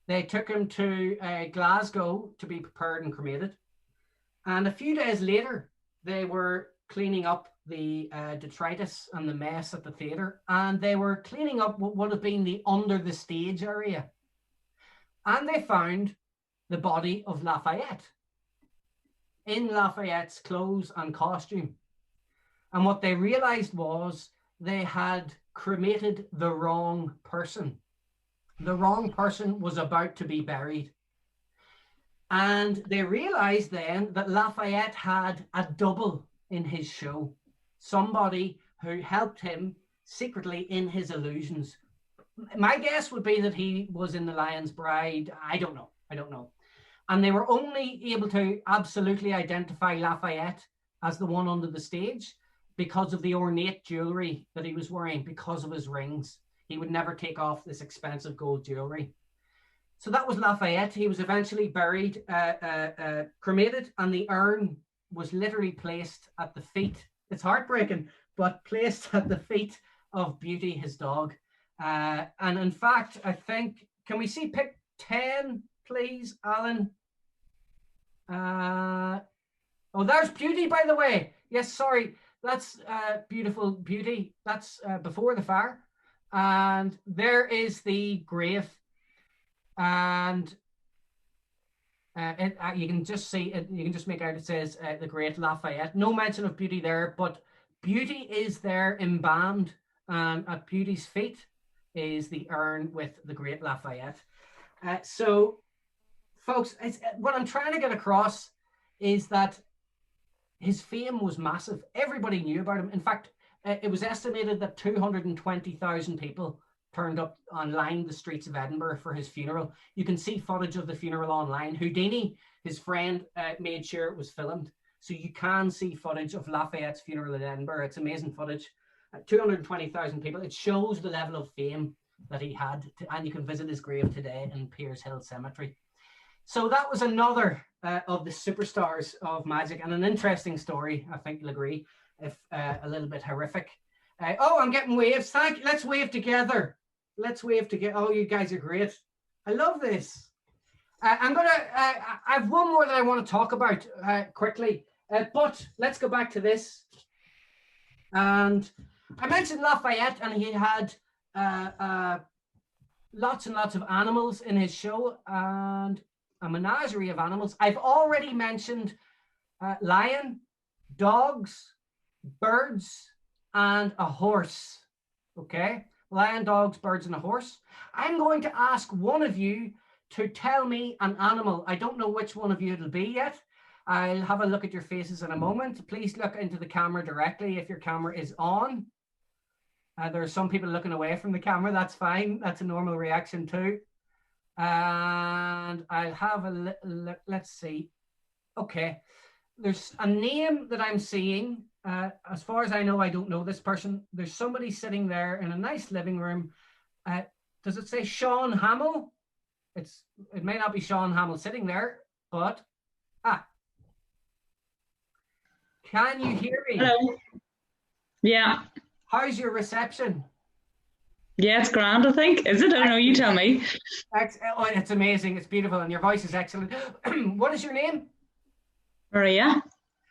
They took him to Glasgow to be prepared and cremated. And a few days later, they were cleaning up the detritus and the mess at the theatre. And they were cleaning up what would have been the under the stage area. And they found the body of Lafayette in Lafayette's clothes and costume. And what they realized was they had cremated the wrong person. The wrong person was about to be buried. And they realized then that Lafayette had a double in his show, somebody who helped him secretly in his illusions. My guess would be that he was in The Lion's Bride. I don't know. And they were only able to absolutely identify Lafayette as the one under the stage because of the ornate jewelry that he was wearing, because of his rings. He would never take off this expensive gold jewelry. So that was Lafayette. He was eventually buried, cremated, and the urn was literally placed at the feet. It's heartbreaking, but placed at the feet of Beauty, his dog. And in fact, I think, can we see pick 10, please, Alan? Oh, there's Beauty, by the way. Yes, sorry. That's beautiful Beauty. That's before the fire. And there is the grave. And you can just see it, you can just make out it says the great Lafayette. No mention of Beauty there, but Beauty is there embalmed, and at Beauty's feet is the urn with the great Lafayette. So folks, what I'm trying to get across is that his fame was massive. Everybody knew about him. In fact, it was estimated that 220,000 people turned up and lined the streets of Edinburgh for his funeral. You can see footage of the funeral online. Houdini, his friend, made sure it was filmed. So you can see footage of Lafayette's funeral in Edinburgh. It's amazing footage. 220,000 people. It shows the level of fame that he had. And you can visit his grave today in Piers Hill Cemetery. So that was another of the superstars of magic, and an interesting story, I think you'll agree, if a little bit horrific. Oh, I'm getting waves. Thank you. Let's wave together. Let's wave together. Oh, you guys are great. I love this. I have one more that I want to talk about quickly, but let's go back to this. And I mentioned Lafayette, and he had lots and lots of animals in his show, and a menagerie of animals. I've already mentioned lion, dogs, birds, and a horse. Okay, lion, dogs, birds, and a horse. I'm going to ask one of you to tell me an animal. I don't know which one of you it'll be yet. I'll have a look at your faces in a moment. Please look into the camera directly if your camera is on. There are some people looking away from the camera. That's fine. That's a normal reaction too. And I'll have a little look. Let's see. Okay. There's a name that I'm seeing as far as I know, I don't know this person. There's somebody sitting there in a nice living room. Does it say Sean Hamill? It may not be Sean Hamill sitting there, but can you hear me? Hello. Yeah. How's your reception? Yeah, it's grand, I think. Is it? I don't know. You tell me. Oh, it's amazing. It's beautiful. And your voice is excellent. What is your name? Maria?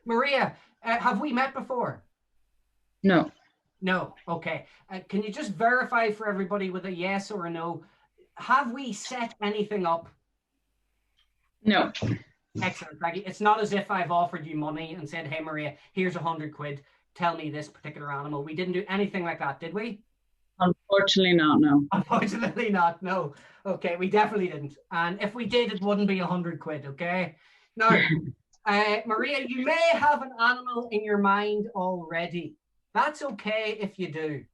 Maria. Have we met before? No. No. Okay. Can you just verify for everybody with a yes or a no? Have we set anything up? No. Excellent. Thank you. It's not as if I've offered you money and said, hey, Maria, here's 100 quid. Tell me this particular animal. We didn't do anything like that, did we? Unfortunately not, no. Unfortunately not, no. Okay, we definitely didn't. And if we did, it wouldn't be 100 quid, okay? Now, Maria, you may have an animal in your mind already. That's okay if you do.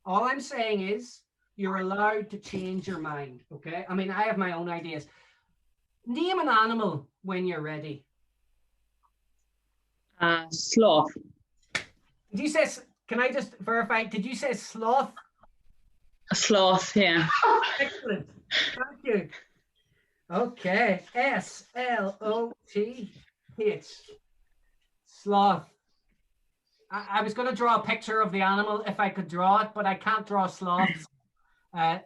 All I'm saying is you're allowed to change your mind, okay? I mean, I have my own ideas. Name an animal when you're ready. Sloth. Did you say, can I just verify, did you say sloth? A sloth, yeah. Excellent. Thank you. Okay. S-L-O-T-H. Sloth. I was going to draw a picture of the animal if I could draw it, but I can't draw sloths.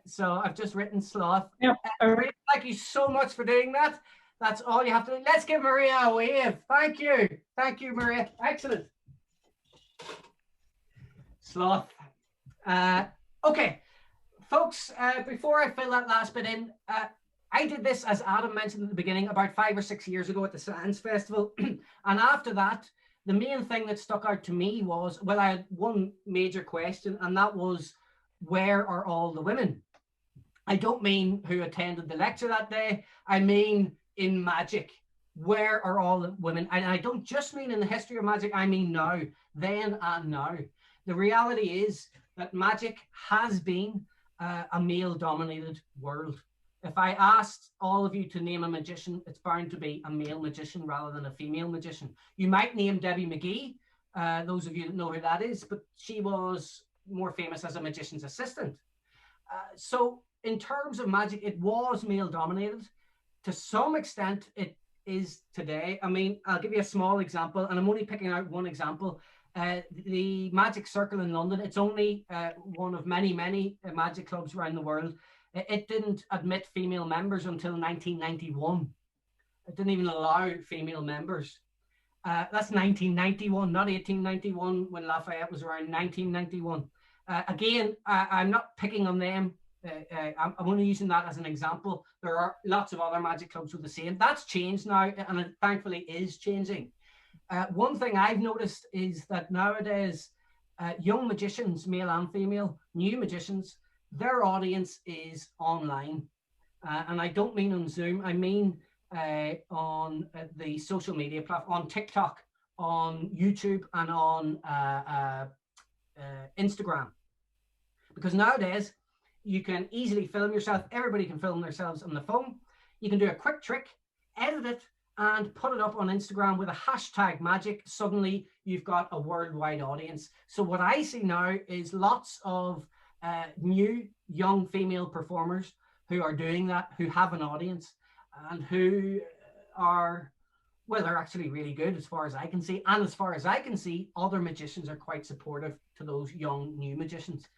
So I've just written sloth. Yep. Maria, thank you so much for doing that. That's all you have to do. Let's give Maria a wave. Thank you. Thank you, Maria. Excellent. Sloth. Okay. Folks, before I fill that last bit in, I did this, as Adam mentioned at the beginning, about 5 or 6 years ago at the Science Festival. And after that, the main thing that stuck out to me was, well, I had one major question, and that was, where are all the women? I don't mean who attended the lecture that day. I mean in magic. Where are all the women? And I don't just mean in the history of magic. I mean now, then and now. The reality is that magic has been a male-dominated world. If I asked all of you to name a magician, it's bound to be a male magician rather than a female magician. You might name Debbie McGee, those of you that know who that is, but she was more famous as a magician's assistant. So in terms of magic, it was male-dominated. To some extent, it is today. I mean, I'll give you a small example, and I'm only picking out one example. The Magic Circle in London, it's only one of many, many magic clubs around the world. It didn't admit female members until 1991. It didn't even allow female members. That's 1991, not 1891 when Lafayette was around, 1991. Again, I'm not picking on them. I'm only using that as an example. There are lots of other magic clubs with the same. That's changed now, and it thankfully is changing. One thing I've noticed is that nowadays, young magicians, male and female, new magicians, their audience is online. And I don't mean on Zoom, I mean on the social media platform, on TikTok, on YouTube, and on Instagram. Because nowadays, you can easily film yourself. Everybody can film themselves on the phone. You can do a quick trick, edit it, and put it up on Instagram with a hashtag magic. Suddenly, you've got a worldwide audience. So what I see now is lots of new young female performers who are doing that, who have an audience, and who are, well, they're actually really good as far as I can see. And as far as I can see, other magicians are quite supportive to those young new magicians.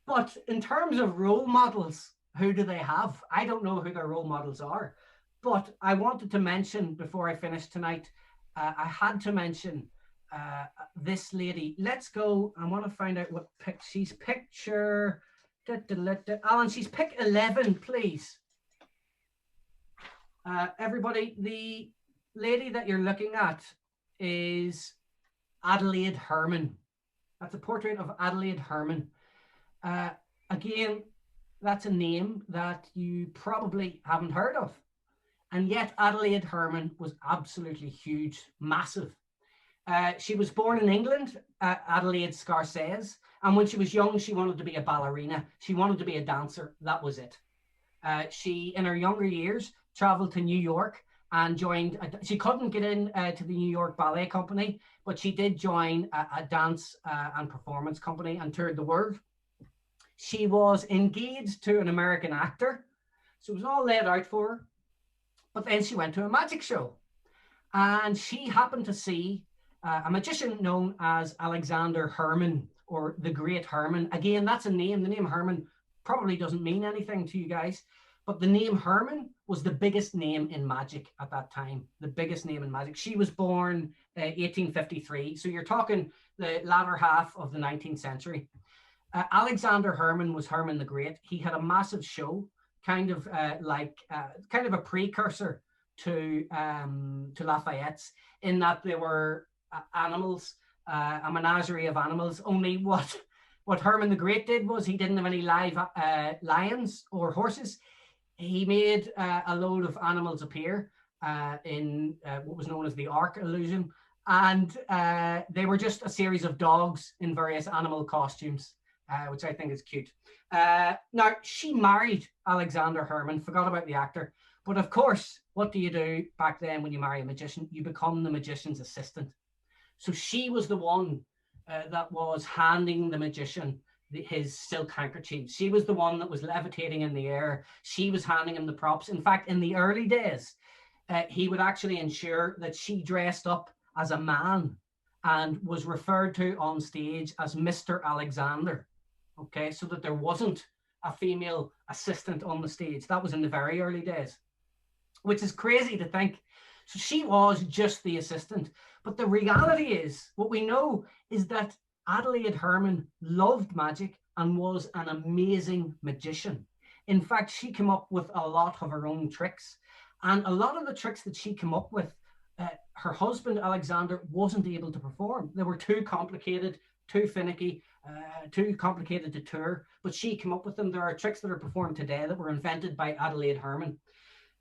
But in terms of role models, who do they have? I don't know who their role models are. But I wanted to mention, before I finish tonight, I had to mention this lady. Let's go. I want to find out what pick she's picture. Alan, she's pick 11, please. Everybody, the lady that you're looking at is Adelaide Herman. That's a portrait of Adelaide Herman. Again, that's a name that you probably haven't heard of. And yet Adelaide Herman was absolutely huge, massive. She was born in England, Adelaide Scarcese. And when she was young, she wanted to be a ballerina. She wanted to be a dancer. That was it. She, in her younger years, traveled to New York and joined. She couldn't get in to the New York Ballet Company, but she did join a dance and performance company and toured the world. She was engaged to an American actor, so it was all laid out for her. But then she went to a magic show, and she happened to see a magician known as Alexander Herman, or the Great Herman. Again, that's a name. The name Herman probably doesn't mean anything to you guys, but the name Herman was the biggest name in magic at that time, the biggest name in magic. She was born 1853, so you're talking the latter half of the 19th century. Alexander Herman was Herman the Great. He had a massive show, kind of a precursor to Lafayette's, in that there were animals, a menagerie of animals. Only what Herman the Great did was he didn't have any live lions or horses. He made a load of animals appear in what was known as the Ark illusion, and they were just a series of dogs in various animal costumes, which I think is cute. Now, she married Alexander Herman, forgot about the actor, but of course, what do you do back then when you marry a magician? You become the magician's assistant. So she was the one that was handing the magician his silk handkerchief. She was the one that was levitating in the air. She was handing him the props. In fact, in the early days, he would actually ensure that she dressed up as a man and was referred to on stage as Mr. Alexander. Okay, so that there wasn't a female assistant on the stage. That was in the very early days, which is crazy to think. So she was just the assistant. But the reality is, what we know is that Adelaide Herman loved magic and was an amazing magician. In fact, she came up with a lot of her own tricks. And a lot of the tricks that she came up with, her husband, Alexander, wasn't able to perform. They were too complicated, too finicky, too complicated to tour. But she came up with them. There are tricks that are performed today that were invented by Adelaide Herman.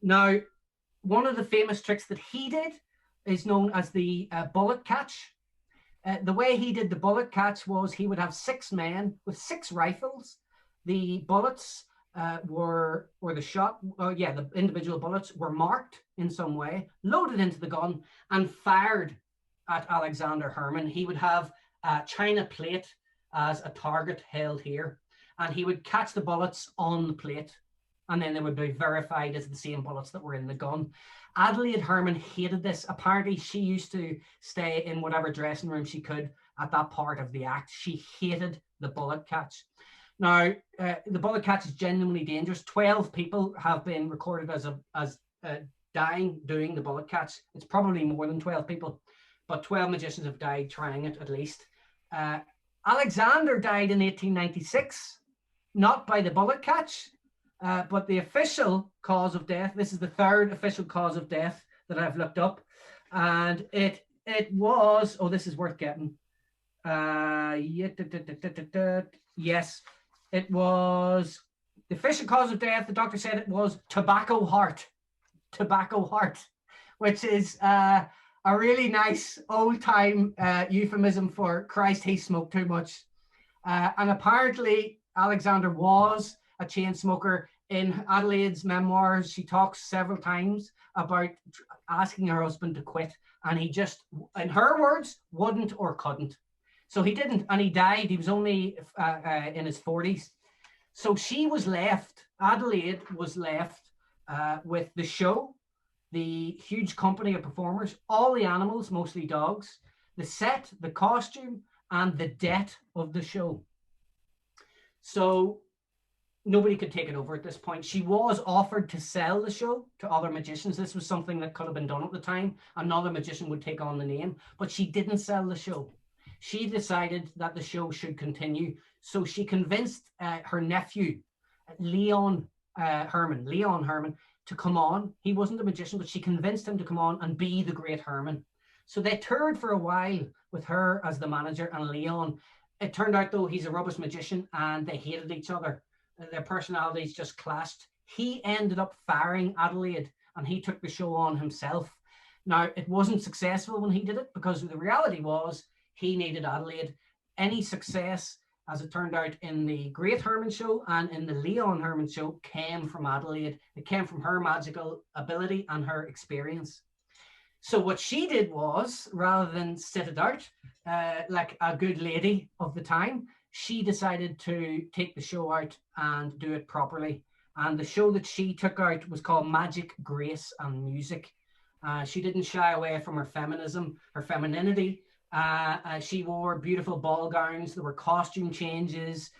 Now, one of the famous tricks that he did is known as the bullet catch. The way he did the bullet catch was he would have 6 men with 6 rifles. The bullets the individual bullets were marked in some way, loaded into the gun, and fired at Alexander Herman. He would have a china plate as a target held here, and he would catch the bullets on the plate, and then they would be verified as the same bullets that were in the gun. Adelaide Herman hated this. Apparently, she used to stay in whatever dressing room she could at that part of the act. She hated the bullet catch. Now, the bullet catch is genuinely dangerous. 12 people have been recorded as dying doing the bullet catch. It's probably more than 12 people, but 12 magicians have died trying it at least. Alexander died in 1896, not by the bullet catch, but the official cause of death. This is the 3rd official cause of death that I've looked up, and it was, oh, this is worth getting. Yes, it was the official cause of death. The doctor said it was tobacco heart, which is a really nice old time euphemism for Christ, he smoked too much. And apparently Alexander was a chain smoker. In Adelaide's memoirs, she talks several times about asking her husband to quit, and he just, in her words, wouldn't or couldn't. So he didn't, and he died. He was only in his 40s. So she was left, Adelaide was left with the show, the huge company of performers, all the animals, mostly dogs, the set, the costume, and the debt of the show. So nobody could take it over at this point. She was offered to sell the show to other magicians. This was something that could have been done at the time. Another magician would take on the name, but she didn't sell the show. She decided that the show should continue. So she convinced her nephew, Leon Herman, to come on. He wasn't a magician, but she convinced him to come on and be the Great Herman. So they toured for a while with her as the manager and Leon. It turned out, though, he's a rubbish magician and they hated each other. Their personalities just clashed. He ended up firing Adelaide and he took the show on himself. Now, it wasn't successful when he did it because the reality was he needed Adelaide. Any success as it turned out, in the Great Herman Show and in the Leon Herman Show came from Adelaide. It came from her magical ability and her experience. So what she did was, rather than sit it out like a good lady of the time, she decided to take the show out and do it properly. And the show that she took out was called Magic, Grace and Music. She didn't shy away from her feminism, her femininity. She wore beautiful ball gowns. There were costume changes,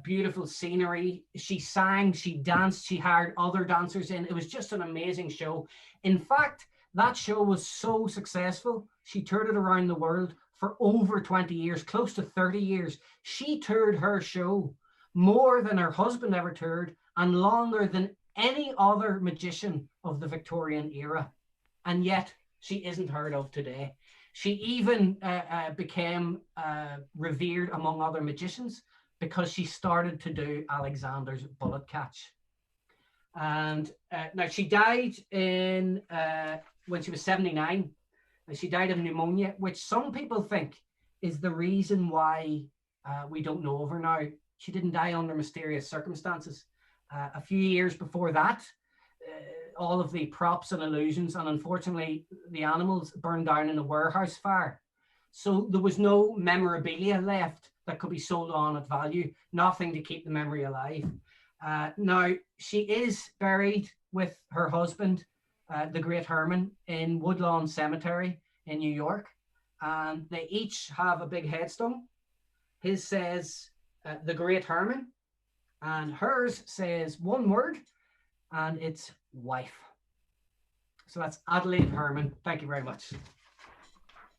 beautiful scenery. She sang, she danced, she hired other dancers in. It was just an amazing show. In fact, that show was so successful, she toured it around the world for over 20 years, close to 30 years. She toured her show more than her husband ever toured and longer than any other magician of the Victorian era. And yet she isn't heard of today. She even became revered among other magicians because she started to do Alexander's bullet catch. And now she died in when she was 79. She died of pneumonia, which some people think is the reason why we don't know of her now. She didn't die under mysterious circumstances. A few years before that, all of the props and illusions, and unfortunately the animals, burned down in a warehouse fire. So there was no memorabilia left that could be sold on at value, nothing to keep the memory alive. Now, she is buried with her husband, the Great Herman, in Woodlawn Cemetery in New York. And they each have a big headstone. His says, the Great Herman, and hers says one word, and it's wife. So that's Adelaide Herman. Thank you very much.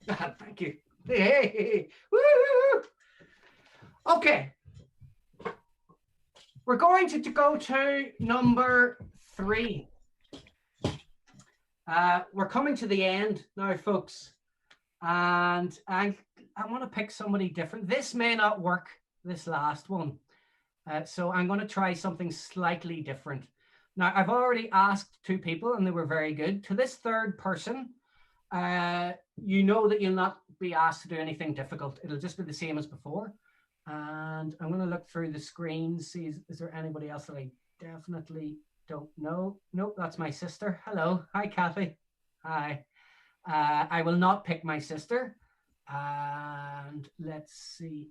Thank you. Hey. Woo! Okay. We're going to go to number 3. We're coming to the end now, folks. And I want to pick somebody different. This may not work, this last one. So I'm going to try something slightly different. Now, I've already asked 2 people and they were very good. To this third person, you know that you'll not be asked to do anything difficult. It'll just be the same as before. And I'm going to look through the screen, see is there anybody else that I definitely don't know. Nope, that's my sister. Hello. Hi, Kathy. Hi. I will not pick my sister. And let's see.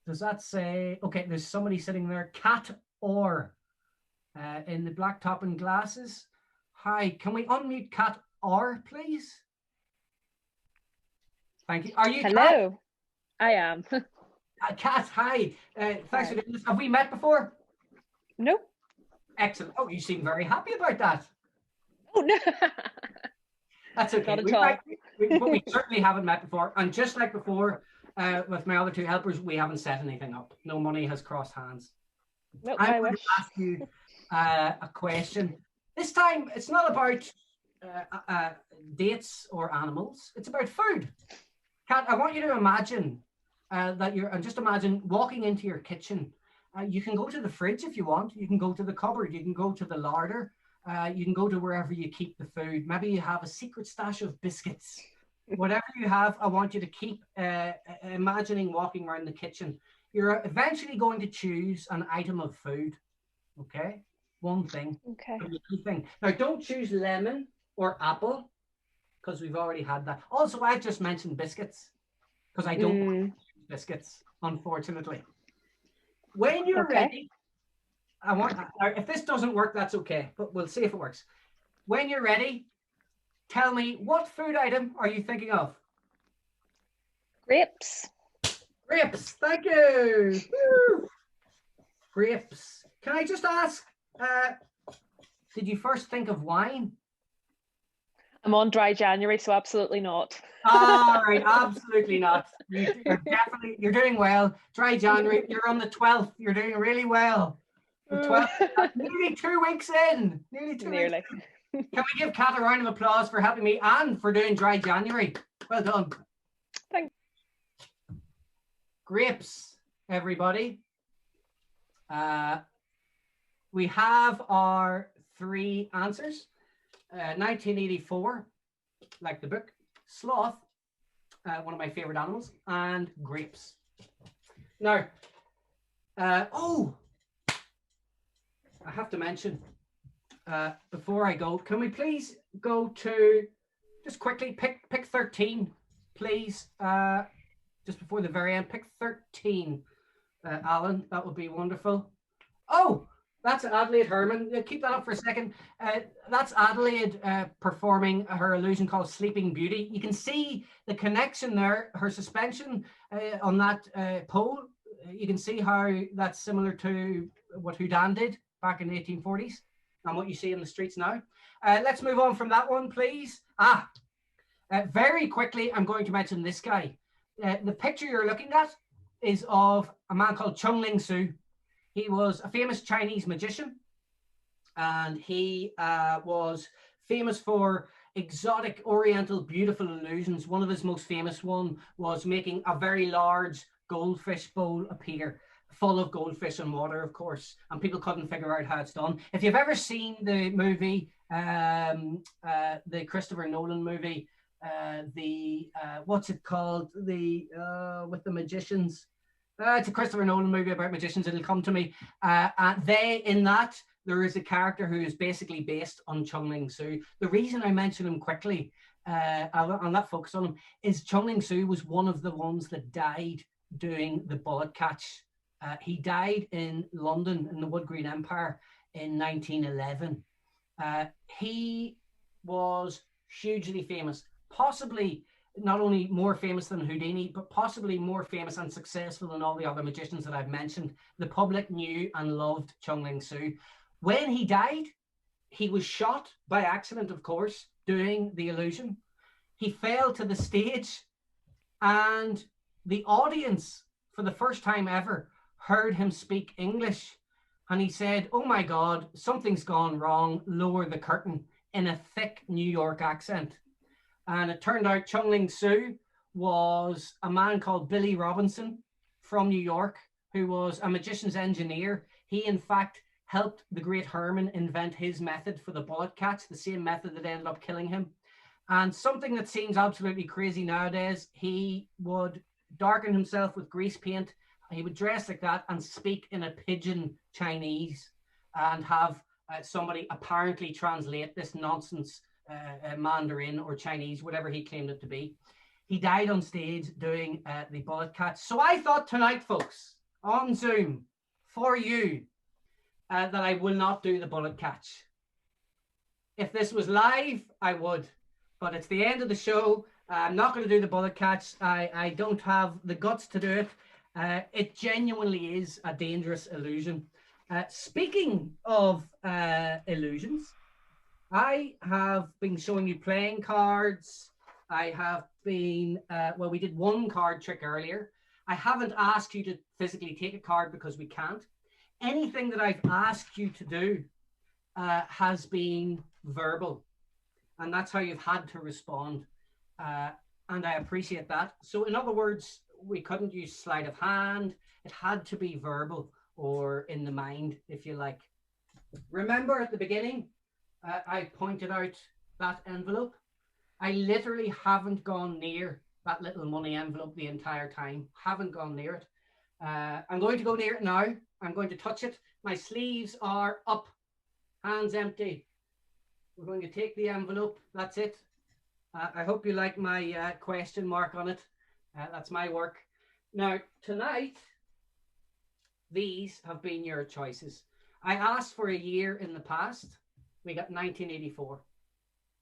Does that say, okay, there's somebody sitting there, Cat Orr, in the black top and glasses. Hi, can we unmute Cat Orr, please? Thank you. Are you Hello, Kat? I am. Kat, hi. Thanks for doing this. Have we met before? No. Excellent. Oh, you seem very happy about that. Oh, no. That's okay. But we certainly haven't met before. And just like before, with my other 2 helpers, we haven't set anything up. No money has crossed hands. Nope, I'm I going wish. to ask you a question. This time, it's not about dates or animals. It's about food. Kat, I want you to imagine just imagine walking into your kitchen. You can go to the fridge if you want. You can go to the cupboard. You can go to the larder. You can go to wherever you keep the food. Maybe you have a secret stash of biscuits. Whatever you have, I want you to keep imagining walking around the kitchen. You're eventually going to choose an item of food. Okay? One thing. Okay. Thing. Now, don't choose lemon or apple because we've already had that. Also, I just mentioned biscuits because I don't want to choose biscuits, unfortunately. When you're ready, if this doesn't work, that's okay, but we'll see if it works. When you're ready, tell me, what food item are you thinking of? Grapes. Grapes, thank you. Woo. Grapes. Can I just ask, did you first think of wine? I'm on dry January, so absolutely not. All right, absolutely not. You're doing well. Dry January, you're on the 12th. You're doing really well. The 12th, nearly 2 weeks in. Nearly 2 weeks in. Can we give Kat a round of applause for helping me and for doing dry January? Well done. Thanks. Grapes, everybody. We have our 3 answers. 1984, like the book, sloth, one of my favorite animals, and grapes. Now, oh, I have to mention, before I go, can we please go to, just quickly, pick 13, please, just before the very end, pick 13, Alan, that would be wonderful. Oh, that's Adelaide Herman. Keep that up for a second. That's Adelaide performing her illusion called Sleeping Beauty. You can see the connection there, her suspension on that pole. You can see how that's similar to what Houdin did back in the 1840s and what you see in the streets now. Let's move on from that one, please. Very quickly, I'm going to mention this guy. The picture you're looking at is of a man called Chung-Ling Soo. He was a famous Chinese magician, and he was famous for exotic, oriental, beautiful illusions. One of his most famous one was making a very large goldfish bowl appear, full of goldfish and water, of course, and people couldn't figure out how it's done. If you've ever seen the movie, the Christopher Nolan movie, what's it called? With the magicians. It's a Christopher Nolan movie about magicians. It'll come to me. In that, there is a character who is basically based on Chung-Ling Soo. The reason I mention him quickly, I'll not focus on him, is Chung-Ling Soo was one of the ones that died doing the bullet catch. He died in London in the Wood Green Empire in 1911. He was hugely famous, possibly not only more famous than Houdini, but possibly more famous and successful than all the other magicians that I've mentioned. The public knew and loved Chung-Ling Soo. When he died, he was shot by accident, of course, doing the illusion. He fell to the stage, and the audience, for the first time ever, heard him speak English. And he said, "Oh my God, something's gone wrong, lower the curtain," in a thick New York accent. And it turned out Chung-Ling Soo was a man called Billy Robinson from New York, who was a magician's engineer. He, in fact, helped the great Herman invent his method for the bullet catch, the same method that ended up killing him. And something that seems absolutely crazy nowadays, he would darken himself with grease paint. He would dress like that and speak in a pidgin Chinese and have somebody apparently translate this nonsense Mandarin or Chinese, whatever he claimed it to be. He died on stage doing the bullet catch. So I thought tonight, folks, on Zoom, for you, that I will not do the bullet catch. If this was live, I would, but it's the end of the show. I'm not going to do the bullet catch. I don't have the guts to do it. It genuinely is a dangerous illusion. Speaking of illusions, I have been showing you playing cards. I have been, well, we did one card trick earlier. I haven't asked you to physically take a card because we can't. Anything that I've asked you to do has been verbal. And that's how you've had to respond. And I appreciate that. So in other words, we couldn't use sleight of hand. It had to be verbal or in the mind, if you like. Remember at the beginning, I pointed out that envelope. I literally haven't gone near that little money envelope the entire time. Haven't gone near it. I'm going to go near it now. I'm going to touch it. My sleeves are up, hands empty. We're going to take the envelope. That's it. I hope you like my question mark on it. That's my work. Now, tonight, these have been your choices. I asked for a year in the past. We got 1984.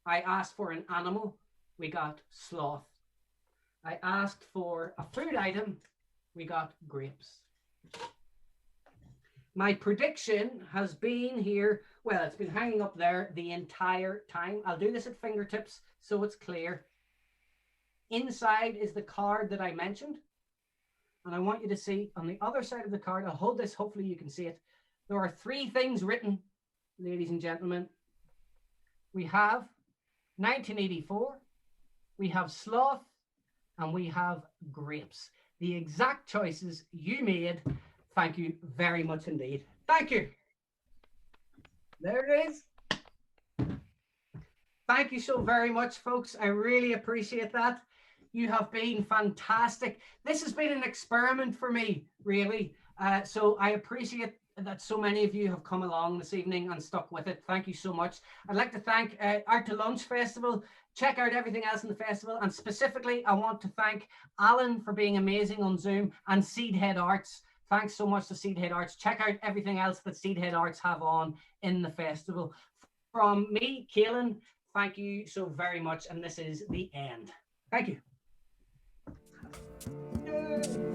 I asked for an animal. We got sloth. I asked for a food item. We got grapes. My prediction has been here. Well, it's been hanging up there the entire time. I'll do this at fingertips so it's clear. Inside is the card that I mentioned. And I want you to see on the other side of the card, I'll hold this, hopefully you can see it. There are three things written, ladies and gentlemen. We have 1984, we have sloth, and we have grapes. The exact choices you made. Thank you very much indeed. Thank you. There it is. Thank you so very much, folks. I really appreciate that. you have been fantastic. This has been an experiment for me, really. So I appreciate that so many of you have come along this evening and stuck with it. Thank you so much. I'd like to thank Art to Lunch Festival. Check out everything else in the festival. And specifically, I want to thank Alan for being amazing on Zoom, and Seedhead Arts. Thanks so much to Seedhead Arts. Check out everything else that Seedhead Arts have on in the festival. From me, Caolan, thank you so very much. And this is the end. Thank you. Yay.